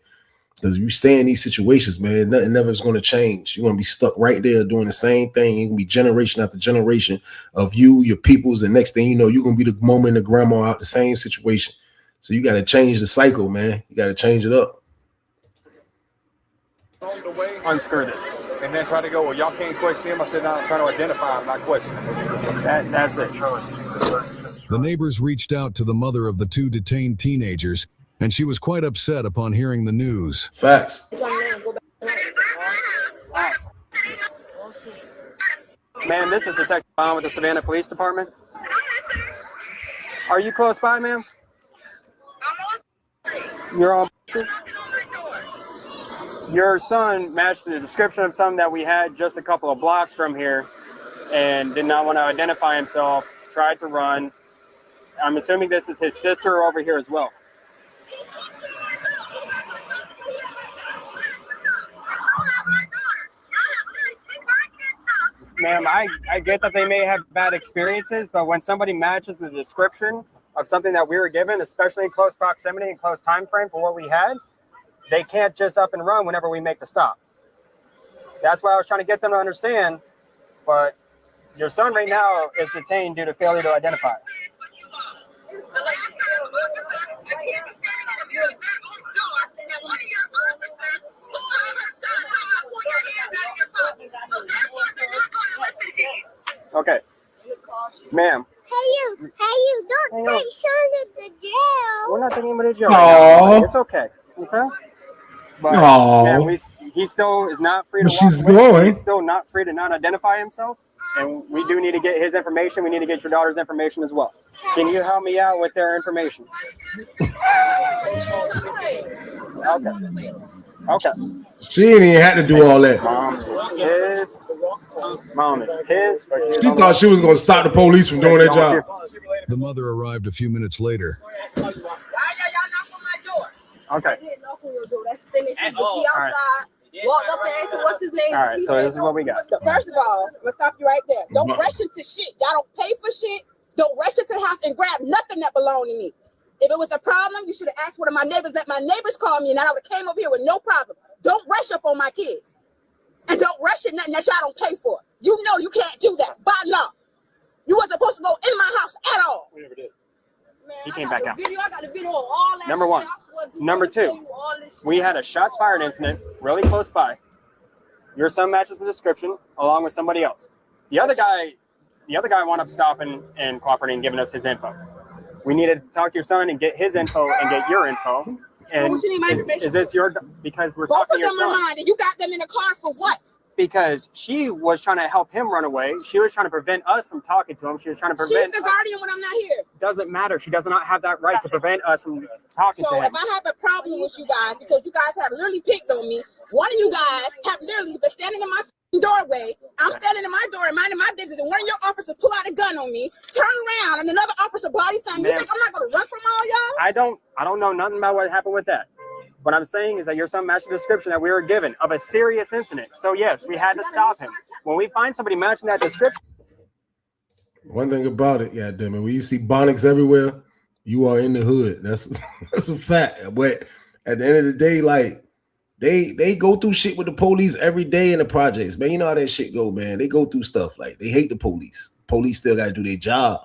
Because if you stay in these situations, man, nothing never is going to change. You're going to be stuck right there doing the same thing. You're going to be generation after generation of you, your peoples, and next thing you know, you're going to be the moment the grandma out the same situation. So you got to change the cycle, man. You got to change it up. On the way, Unscrew this. and then try to go, well, y'all can't question him. I said, no, I'm trying to identify him, not question him. That's it. The neighbors reached out to the mother of the two detained teenagers, and she was quite upset upon hearing the news. Facts. Ma'am, this is Detective Bond with the Savannah Police Department. Are you close by, ma'am? You're on. Your son matched the description of someone that we had just a couple of blocks from here and did not want to identify himself, tried to run. I'm assuming this is his sister over here as well. Ma'am, I get that they may have bad experiences, but when somebody matches the description of something that we were given, especially in close proximity and close time frame for what we had, they can't just up and run whenever we make the stop. That's why I was trying to get them to understand, but your son right now is detained due to failure to identify. Okay. Ma'am. Hey you, don't take Sean to jail. We're not taking him to jail. Aww. It's okay. Okay. But Aww. man, he still is not free to walk She's away. going. He's still not free to not identify himself. And we do need to get his information. We need to get your daughter's information as well. Can you help me out with their information? Okay. Okay. She didn't even have to do all that. Mom is pissed. Mom is pissed. But She thought she was going to stop the police from doing their job. The mother arrived a few minutes later. Why y'all knock on my door? Okay. I didn't knock on your door. That's the thing. The key outside. Walked up and asked me what's his name. All right, so this is what we got. First of all, I'm gonna stop you right there. Don't rush into shit. Y'all don't pay for shit. Don't rush into the house and grab nothing that belonged to me. If it was a problem, you should have asked one of my neighbors. Let my neighbors call me, and I would have came over here with no problem. Don't rush up on my kids, and don't rush at nothing that y'all don't pay for. You know you can't do that by law. You wasn't supposed to go in my house at all. We never did. Man, He came back out. I got the video of all that. Number one. Number two, we had a shots fired incident really close by. Your son matches the description along with somebody else. The other guy wound up stopping and cooperating and giving us his info. We needed to talk to your son and get his info and get your info. And what you need my information is this your, because we're both talking to of your them are son. mine, and you got them in the car for what? Because she was trying to help him run away. She was trying to prevent us from talking to him. She was trying to prevent. She's the guardian when I'm not here. Doesn't matter. She does not have that right to prevent us from talking So to him. if I have a problem with you guys, because you guys have literally picked on me, one of you guys have literally been standing in my doorway. I'm standing in my door, minding my business, and one of your officers pull out a gun on me, turn around, and another officer body slam. You think I'm not gonna run from all y'all? I don't know nothing about what happened with that. What I'm saying is that your son matched the description that we were given of a serious incident. So yes, we had to stop him. When we find somebody matching that description. One thing about it, yeah, damn it, when you see Bonics everywhere, you are in the hood. That's a fact. But at the end of the day, like they go through shit with the police every day in the projects, man. You know how that shit go, man. They go through stuff like they hate the police. Police still gotta do their job.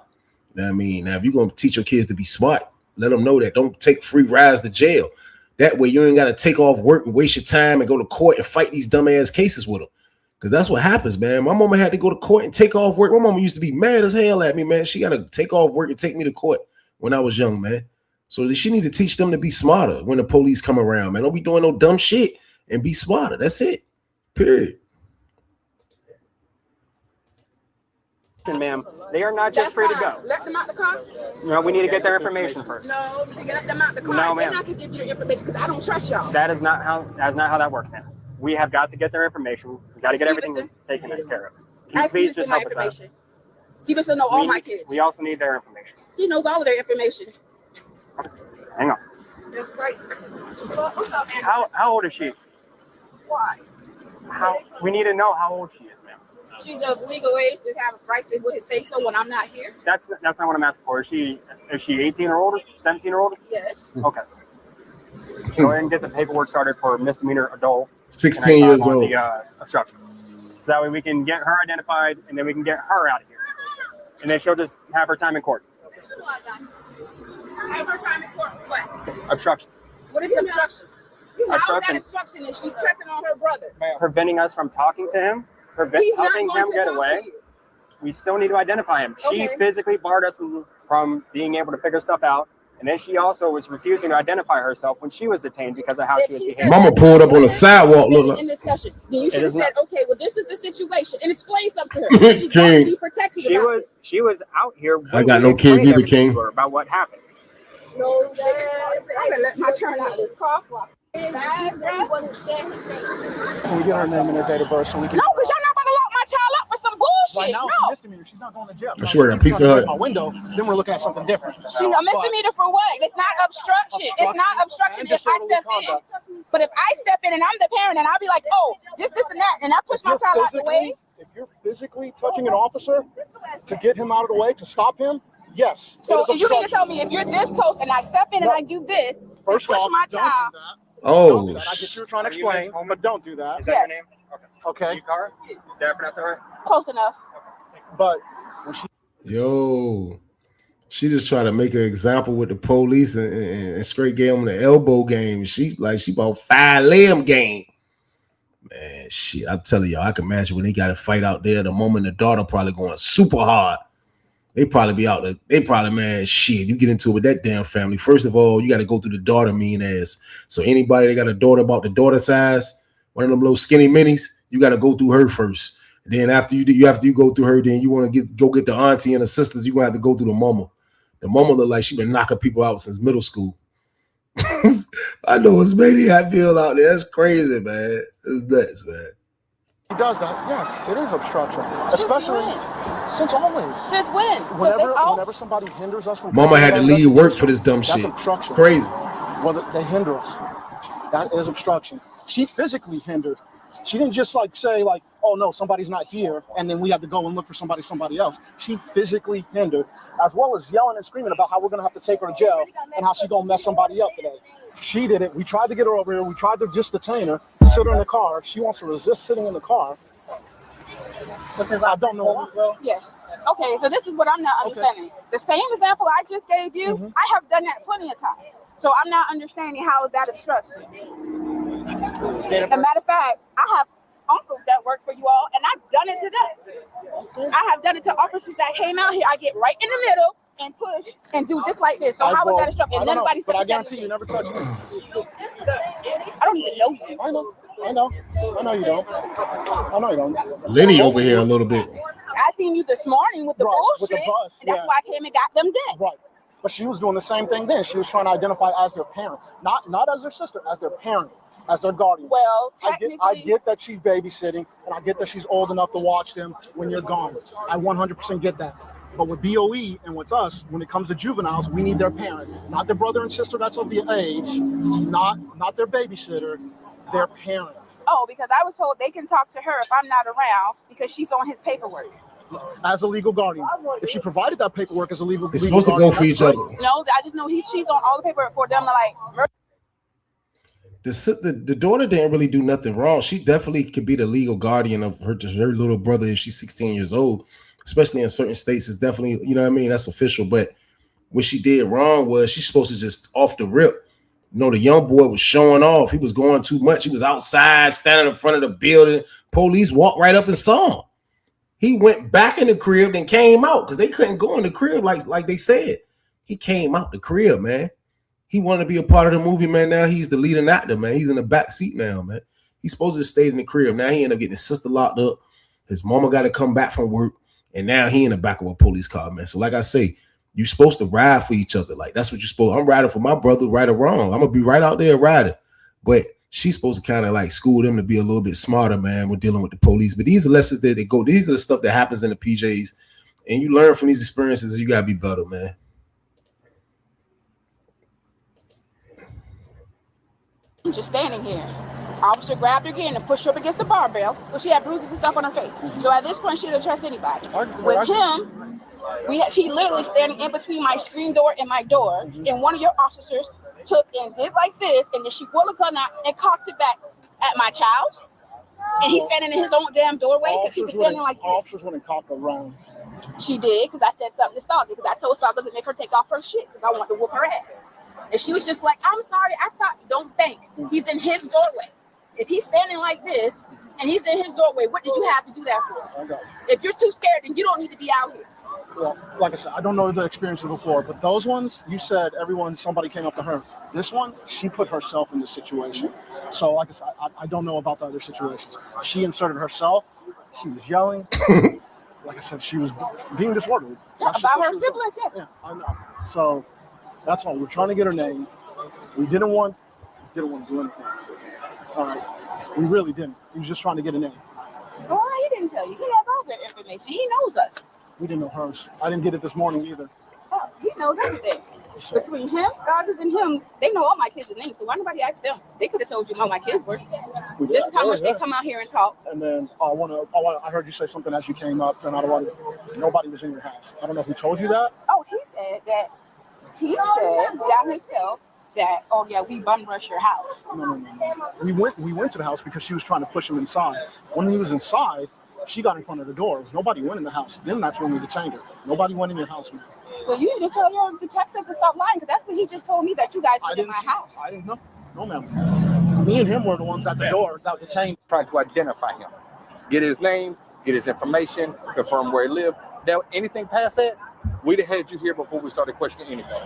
You know what I mean? Now, if you're gonna teach your kids to be smart, let them know that. Don't take free rides to jail. That way you ain't got to take off work and waste your time and go to court and fight these dumbass cases with them. Because that's what happens, man. My mama had to go to court and take off work. My mama used to be mad as hell at me, man. She got to take off work and take me to court when I was young, man. So she need to teach them to be smarter when the police come around, man. Don't be doing no dumb shit and be smarter. That's it. Period. Ma'am, they are not just free to go. Let them out the car. No, we need to get their information first. No, let them out the car. No, They're ma'am. not gonna give you the information because I don't trust y'all. That's not how that works, ma'am. We have got to get their information. We got to get everything taken care of. Can you please just help us out? Stevenson know all my kids. We also need their information. He knows all of their information. Hang on. That's right. How old is she? Why? We need to know how old she is, ma'am. She's of legal age to have a right to with his say so when I'm not here. That's not what I'm asking for. Is she 18 or older? 17 or older? Yes. Okay. Go ahead and get the paperwork started for misdemeanor adult. 16 years old. The obstruction. So that way we can get her identified and then we can get her out of here. And then she'll just have her time in court. Have her time in court for what? Obstruction. What is obstruction? How is that Obstruction. obstruction if she's checking on her brother? Preventing us from talking to him. He's not Helping going him to get talk away. to you. We still need to identify him. She Okay. physically barred us from being able to figure stuff out. And then she also was refusing to identify herself when she was detained because of how she was behaving. Mama pulled up on the sidewalk. Look, In discussion, then you should It have is said, not- okay, well, this is the situation, and explain something to her. She's got to be protected. She about was out here. I got when we no kids explained either, everything King. to her about what happened. it. No, I'm gonna let my turn out of this car. Can we get her name and her date of birth so we can? No, because y'all not about to lock my child up for some bullshit. Right now, it's a No. misdemeanor. She's not going to jail. Sure, Now, if Pizza she's trying to Hut. break my window, then we're looking at something different. She's a misdemeanor for what? It's not obstruction. It's not obstruction if I step in. But if I step in and I'm the parent and I'll be like, oh, this, and that, and I push my child out the way. If you're physically touching an officer to get him out of the way, to stop him, yes. So if you mean to tell me if you're this close and I step in and I do this, First push off, my don't child. do that. oh, Don't do that. I get you were trying to Are you Miss explain, Holman? but don't do that. Is that your name? Okay. Yukara? Did I pronounce that right? Close enough. But when she yo, she just try to make an example with the police and straight gave them the elbow game. She about 5 limb game. Man, shit, I'm telling y'all, I can imagine when they got to fight out there. The moment the daughter probably going super hard. They probably be out there. They probably, man, shit. You get into it with that damn family. First of all, you got to go through the daughter mean ass. So anybody that got a daughter about the daughter size, one of them little skinny minis, you got to go through her first. Then after you go through her, then you want to go get the auntie and the sisters. You gonna have to go through the mama. The mama look like she been knocking people out since middle school. I know it's maniac feel out there. That's crazy, man. It's nuts, man. He does that. Yes, it is obstruction, especially since always. Since when? Whenever somebody hinders us from. Mama had to leave work for this dumb shit. That's obstruction. Crazy. Well, they hinder us. That is obstruction. She physically hindered. She didn't just like say like, oh no, somebody's not here, and then we have to go and look for somebody else. She physically hindered, as well as yelling and screaming about how we're gonna have to take her to jail and how she's gonna mess somebody up today. She did it. We tried to get her over here. We tried to just detain her, sit her in the car. She wants to resist sitting in the car. Because I don't know why. Yes. Okay, so this is what I'm not understanding. The same example I just gave you, I have done that plenty of times. So I'm not understanding how is that obstruction. As a matter of fact, I have uncles that work for you all, and I've done it to them. I have done it to officers that came out here. I get right in the middle and push and do just like this. So how is that obstruction? And nobody said. But I guarantee you never touched me. I don't even know you. I know you don't. I know you don't. Lenny over here a little bit. I seen you this morning with the bullshit. With the bus, and that's why I came and got them dead. Right. But she was doing the same thing then. She was trying to identify as their parent, not as their sister, as their parent, as their guardian. Well, technically, I get that she's babysitting, and I get that she's old enough to watch them when you're gone. I 100% get that. But with BOE and with us, when it comes to juveniles, we need their parent, not their brother and sister that's of the age, not their babysitter, their parent. Oh, because I was told they can talk to her if I'm not around because she's on his paperwork. As a legal guardian. If she provided that paperwork as a legal guardian. They're supposed to go for each other. No, I just know she's on all the paperwork for them to like. The daughter didn't really do nothing wrong. She definitely could be the legal guardian of her little brother if she's 16 years old, especially in certain states. It's definitely, you know what I mean? That's official. But what she did wrong was she's supposed to just off the rip. You know, the young boy was showing off. He was going too much. He was outside, standing in front of the building. Police walked right up and saw him. He went back in the crib and came out because they couldn't go in the crib like they said. He came out the crib, man. He wanted to be a part of the movie, man. Now he's the leading actor, man. He's in the back seat now, man. He's supposed to stay in the crib. Now he ended up getting his sister locked up. His mama got to come back from work, and now he in the back of a police car, man. So like I say, you're supposed to ride for each other. Like that's what you're supposed. I'm riding for my brother, right or wrong. I'm gonna be right out there riding. But she's supposed to kind of like school them to be a little bit smarter, man. We're dealing with the police. But these are lessons that they go. These are the stuff that happens in the PJs, and you learn from these experiences. You gotta be better, man. I'm just standing here. Officer grabbed her again and pushed her up against the barbell, so she had bruises and stuff on her face. So at this point, she didn't trust anybody. With him, he literally standing in between my screen door and my door, and one of your officers took and did like this, and then she pulled a gun out and cocked it back at my child, and he's standing in his own damn doorway because he was standing like this. Officers wouldn't cock around. She did, because I said something to Stalker, because I told Stalker to make her take off her shit, because I wanted to whoop her ass. And she was just like, I'm sorry, I thought, don't think. He's in his doorway. If he's standing like this, and he's in his doorway, what did you have to do that for? If you're too scared, then you don't need to be out here. Well, like I said, I don't know the experiences before, but those ones, you said somebody came up to her. This one, she put herself in this situation. So, like I said, I don't know about the other situations. She inserted herself. She was yelling. Like I said, she was being disorderly. Yeah, about her siblings, yes. Yeah, I know. So, that's why we're trying to get her name. We didn't want to do anything. All right. We really didn't. He was just trying to get a name. Well, he didn't tell you. He has all the information. He knows us. We didn't know hers. I didn't get it this morning either. Oh, he knows everything. So, between him, Scoggins, and him, they know all my kids' names. So why nobody asked them? They could have told you all my kids were. This is how much they come out here and talk. And then I heard you say something as you came up, and nobody was in your house. I don't know who told you that. Oh, he said that himself that, oh yeah, we bum rush your house. No. We went to the house because she was trying to push him inside. When he was inside, she got in front of the door. Nobody went in the house. Then that's when we detained her. Nobody went in your house, man. Well, you need to tell your detective to stop lying, because that's what he just told me, that you guys were in my house. I didn't know. No, ma'am. Me and him were the ones at the door that detained. Trying to identify him, get his name, get his information, confirm where he lived. Now, anything past that, we'd have had you here before we started questioning anything.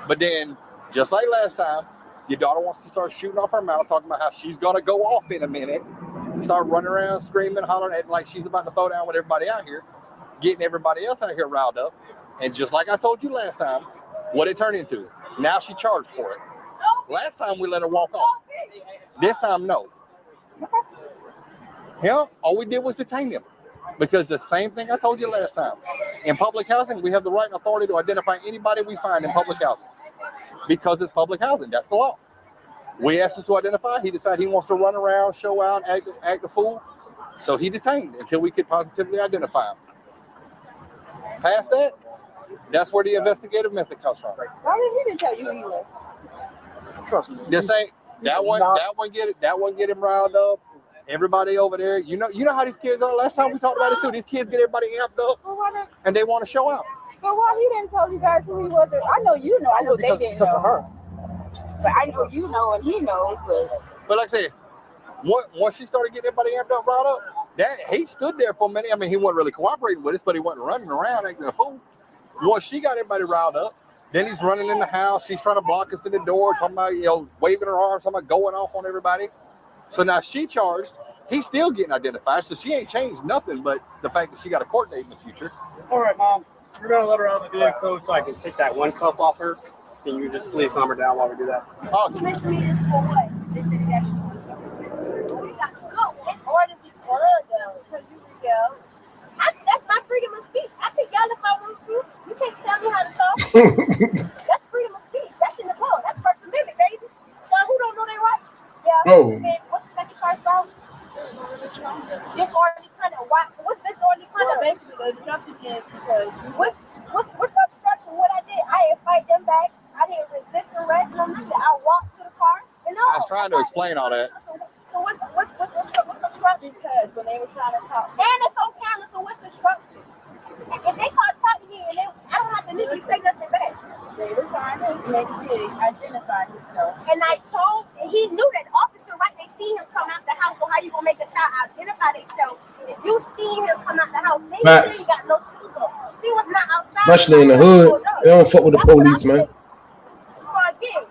But then, just like last time, your daughter wants to start shooting off her mouth, talking about how she's going to go off in a minute, start running around, screaming, hollering, acting like she's about to throw down with everybody out here, getting everybody else out here riled up. And just like I told you last time, what it turned into. Now she charged for it. Last time we let her walk off. This time, no. Yeah, all we did was detain him. Because the same thing I told you last time. In public housing, we have the right and authority to identify anybody we find in public housing. Because it's public housing. That's the law. We asked him to identify. He decided he wants to run around, show out, act a fool. So he detained until we could positively identify him. Past that, that's where the investigative method comes from. Why did he didn't tell you who he was? Trust me. This ain't that one get him riled up. Everybody over there, you know how these kids are. Last time we talked about it too. These kids get everybody amped up and they want to show out. But why he didn't tell you guys who he was? I know you know. I know they didn't know. Of her. But I know you know and he knows. But like I said, once she started getting everybody amped up, riled up, that he stood there for a minute. I mean, he wasn't really cooperating with us, but he wasn't running around acting a fool. Once she got everybody riled up, then he's running in the house. She's trying to block us in the door, talking about, waving her arms, talking about going off on everybody. So now she charged. He's still getting identified. So she ain't changed nothing but the fact that she got a court date in the future. All right, Mom. We're going to let her out of the vehicle so I can take that one cuff off her. Can you just please calm her down while we do that? Oh, You mentioned me this for what? They said you got to go. It's orders before though. Because you can yell. That's my freedom of speech. I can yell if I want to. You can't tell me how to talk. That's freedom of speech. That's in the law. That's First Amendment, baby. So who don't know their rights? Yeah. Oh. And what's the second part about? Disorderly conduct. What's disorderly conduct? Basically, the obstruction is because what's obstruction? What I did, I didn't fight them back. I didn't resist arrest. No nothing. I walked to the car. And I was trying to explain all that. So what's obstruction? Because when they were trying to talk, and it's on camera. So what's obstruction? If they talk to me, and I don't have to literally say nothing back. They were trying to make it identify himself. And I told, and he knew that officer, right? They seen him come out the house. So how you gonna make a child identify themselves? If you seen him come out the house, maybe he ain't got no shoes on. He was not outside. Especially in the hood, they don't fuck with the police, man. So again,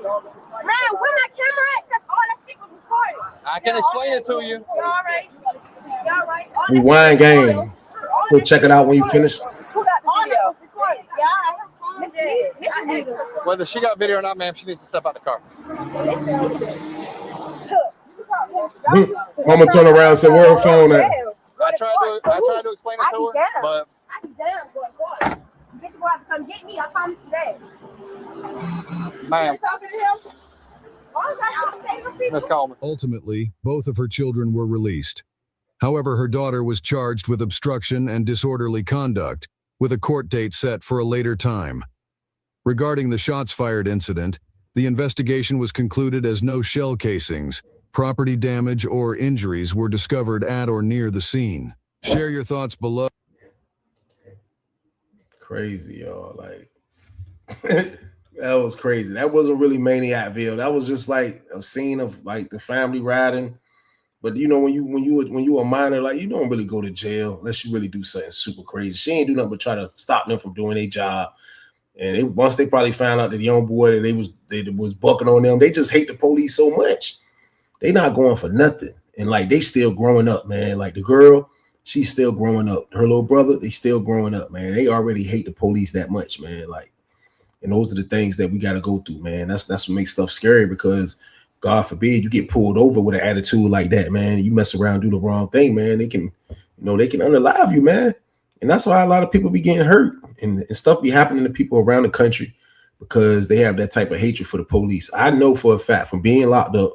man, where my camera at? Because all that shit was recorded. I can explain it to you. Y'all right? Rewind game. Go check it out when you finish. Who got the video? Was recorded. Yeah. Whether she got video or not, ma'am, she needs to step out the car. Mama turned around and said, "Where her phone at?" I tried to explain it to her, but I be down, boy. Bitch, you have to come get me. I promise you that. ma'am, You talking to him? Miss Coleman. Ultimately, both of her children were released. However, her daughter was charged with obstruction and disorderly conduct, with a court date set for a later time. Regarding the shots fired incident, the investigation was concluded as no shell casings, property damage, or injuries were discovered at or near the scene. Share your thoughts below. Crazy, y'all. Like, that was crazy. That wasn't really Maniacville. That was just like a scene of like the family riding. But you know, when you a minor, like, you don't really go to jail unless you really do something super crazy. She ain't do nothing but try to stop them from doing their job. And once they probably found out that the young boy that they was bucking on them, they just hate the police so much. They not going for nothing. And like, they still growing up, man. Like the girl, she's still growing up. Her little brother, they still growing up, man. They already hate the police that much, man. Like, and those are the things that we got to go through, man. That's what makes stuff scary, because God forbid you get pulled over with an attitude like that, man. You mess around, do the wrong thing, man. They can unalive you, man. And that's why a lot of people be getting hurt, and stuff be happening to people around the country because they have that type of hatred for the police. I know for a fact from being locked up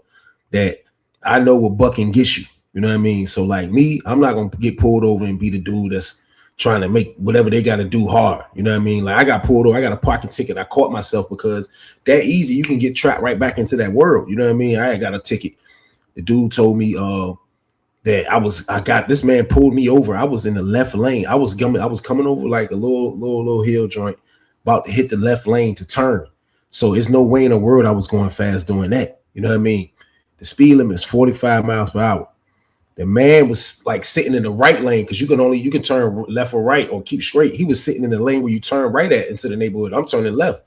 that I know what bucking gets you. You know what I mean? So like me, I'm not going to get pulled over and be the dude that's trying to make whatever they got to do hard. You know what I mean? Like, I got pulled over. I got a parking ticket. I caught myself because that easy, you can get trapped right back into that world. You know what I mean? I ain't got a ticket. The dude told me that this man pulled me over. I was in the left lane. I was coming over like a little hill joint, about to hit the left lane to turn. So there's no way in the world I was going fast doing that. You know what I mean? The speed limit is 45 miles per hour. The man was like sitting in the right lane because you can turn left or right or keep straight. He was sitting in the lane where you turn right at into the neighborhood. I'm turning left.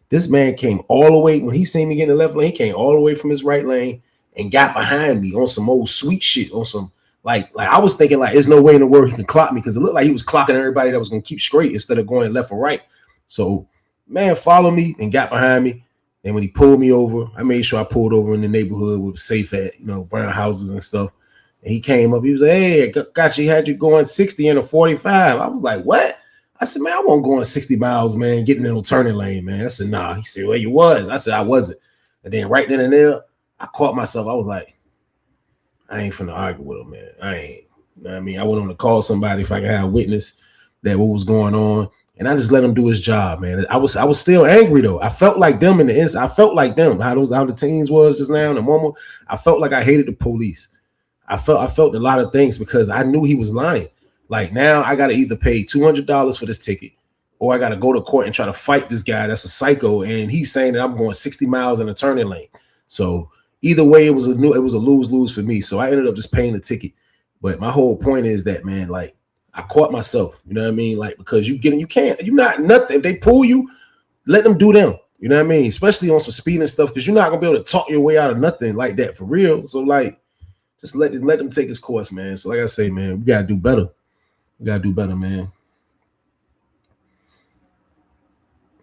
This man came all the way when he seen me get in the left lane. He came all the way from his right lane and got behind me on some old sweet shit, on some like I was thinking like there's no way in the world he can clock me because it looked like he was clocking everybody that was gonna keep straight instead of going left or right. So man followed me and got behind me. And when he pulled me over, I made sure I pulled over in the neighborhood where it was safe at, brown houses and stuff. And he came up, he was like, hey, got you, had you going 60 in a 45. I was like, what? I said, man, I wasn't going 60 miles, man, getting in a turning lane, man. I said, nah. He said, well, you was. I said, I wasn't. And then right then and there, I caught myself. I was like, I ain't finna argue with him, man. I ain't. You know what I mean? I went on to call somebody if I could have a witness that what was going on. And I just let him do his job, man. I was still angry though. I felt like them in the inside. I felt like them, how the teens was just now in the moment. I felt like I hated the police. I felt a lot of things because I knew he was lying. Like now I got to either pay $200 for this ticket or I got to go to court and try to fight this guy that's a psycho. And he's saying that I'm going 60 miles in a turning lane. So either way, it was a lose-lose for me. So I ended up just paying the ticket. But my whole point is that, man, like I caught myself, you know what I mean? Like, because you're not nothing. If they pull you, let them do them. You know what I mean? Especially on some speeding stuff, because you're not gonna be able to talk your way out of nothing like that for real. So like, just let them take his course, man. So like I say, man, we gotta do better. We gotta do better, man.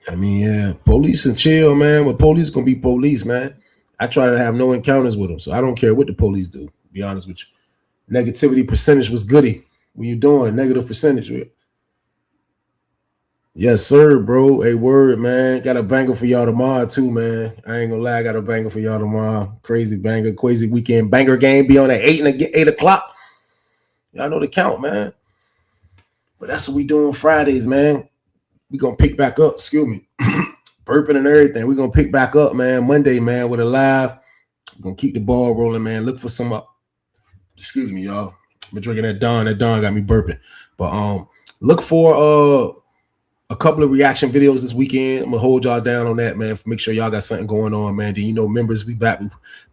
I mean, yeah, police and chill, man. But police gonna be police, man. I try to have no encounters with them, so I don't care what the police do. To be honest with you, negativity percentage was goody. When you doing negative percentage, right? Yes, sir, bro. A word, man. Got a banger for y'all tomorrow, too, man. I ain't gonna lie, I got a banger for y'all tomorrow. Crazy banger, crazy weekend banger game. Be on at 8 o'clock. Y'all know the count, man. But that's what we doing Fridays, man. We gonna pick back up. Excuse me. Burping and everything. We gonna pick back up, man. Monday, man, with a live. We're gonna keep the ball rolling, man. Look for some up. Excuse me, y'all. I've been drinking that Dawn. That Dawn got me burping. But look for a couple of reaction videos this weekend. I'm gonna hold y'all down on that, man. Make sure y'all got something going on, man. Then members be back.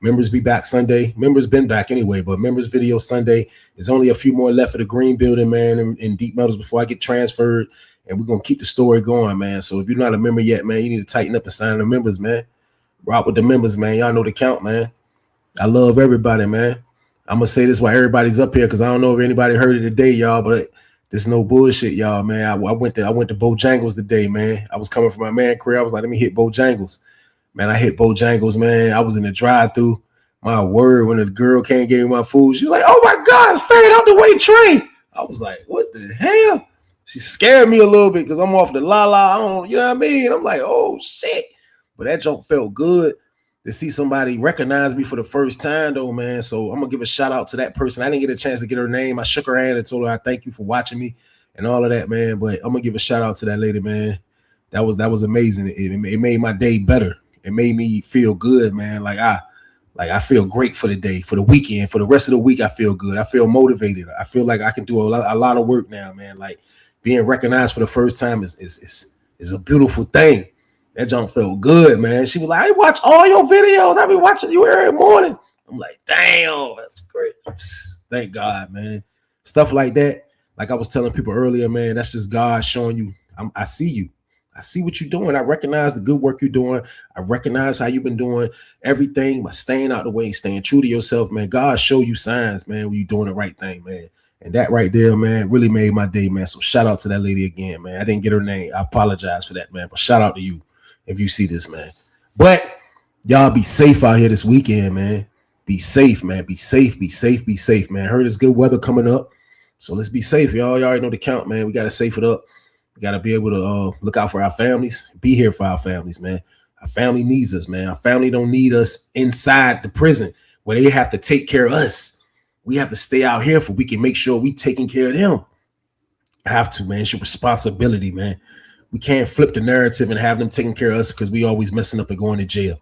Members be back Sunday. Members been back anyway, but members video Sunday. There's only a few more left for the Green Building, man, in Deep Metals before I get transferred. And we're gonna keep the story going, man. So if you're not a member yet, man, you need to tighten up and sign the members, man. Rock with the members, man. Y'all know the count, man. I love everybody, man. I'm gonna say this while everybody's up here because I don't know if anybody heard it today, y'all, but this no bullshit, y'all, man. I went to Bojangles today, man. I was coming from my man career. I was like, let me hit Bojangles. Man, I hit Bojangles, man. I was in the drive-thru. My word, when the girl came and gave me my food, she was like, oh my God, staying out the way train. I was like, what the hell? She scared me a little bit because I'm off the la-la. I don't, you know what I mean? I'm like, oh shit. But that joke felt good to see somebody recognize me for the first time, though, man. So I'm gonna give a shout out to that person. I didn't get a chance to get her name. I shook her hand and told her I thank you for watching me and all of that, man. But I'm gonna give a shout out to that lady, man. That was amazing. It made my day better. It made me feel good, man. I feel great for the day, for the weekend, for the rest of the week. I feel good. I feel motivated. I feel like I can do a lot of work now, man. Like being recognized for the first time is a beautiful thing. That junk felt good, man. She was like, I watch all your videos. I be watching you every morning. I'm like, damn, that's great. Thank God, man. Stuff like that. Like I was telling people earlier, man, that's just God showing you, I see you. I see what you're doing. I recognize the good work you're doing. I recognize how you've been doing everything by staying out the way, staying true to yourself, man. God show you signs, man, when you're doing the right thing, man. And that right there, man, really made my day, man. So shout out to that lady again, man. I didn't get her name. I apologize for that, man. But shout out to you if you see this, man. But y'all be safe out here this weekend, man. Be safe, man. Be safe, be safe, be safe, man. Heard it's good weather coming up. So let's be safe, y'all. Y'all already know the count, man. We got to safe it up. We got to be able to look out for our families, be here for our families, man. Our family needs us, man. Our family don't need us inside the prison where they have to take care of us. We have to stay out here for we can make sure we taking care of them. I have to, man. It's your responsibility, man. We can't flip the narrative and have them taking care of us because we always messing up and going to jail.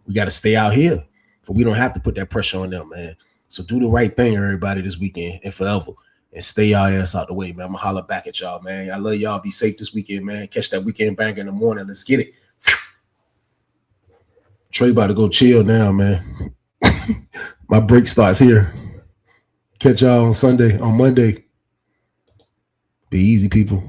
We got to stay out here, but we don't have to put that pressure on them, man. So do the right thing, everybody, this weekend and forever. And stay y'all ass out the way, man. I'm going to holler back at y'all, man. I love y'all. Be safe this weekend, man. Catch that weekend banger in the morning. Let's get it. Trey about to go chill now, man. My break starts here. Catch y'all on Monday. Be easy, people.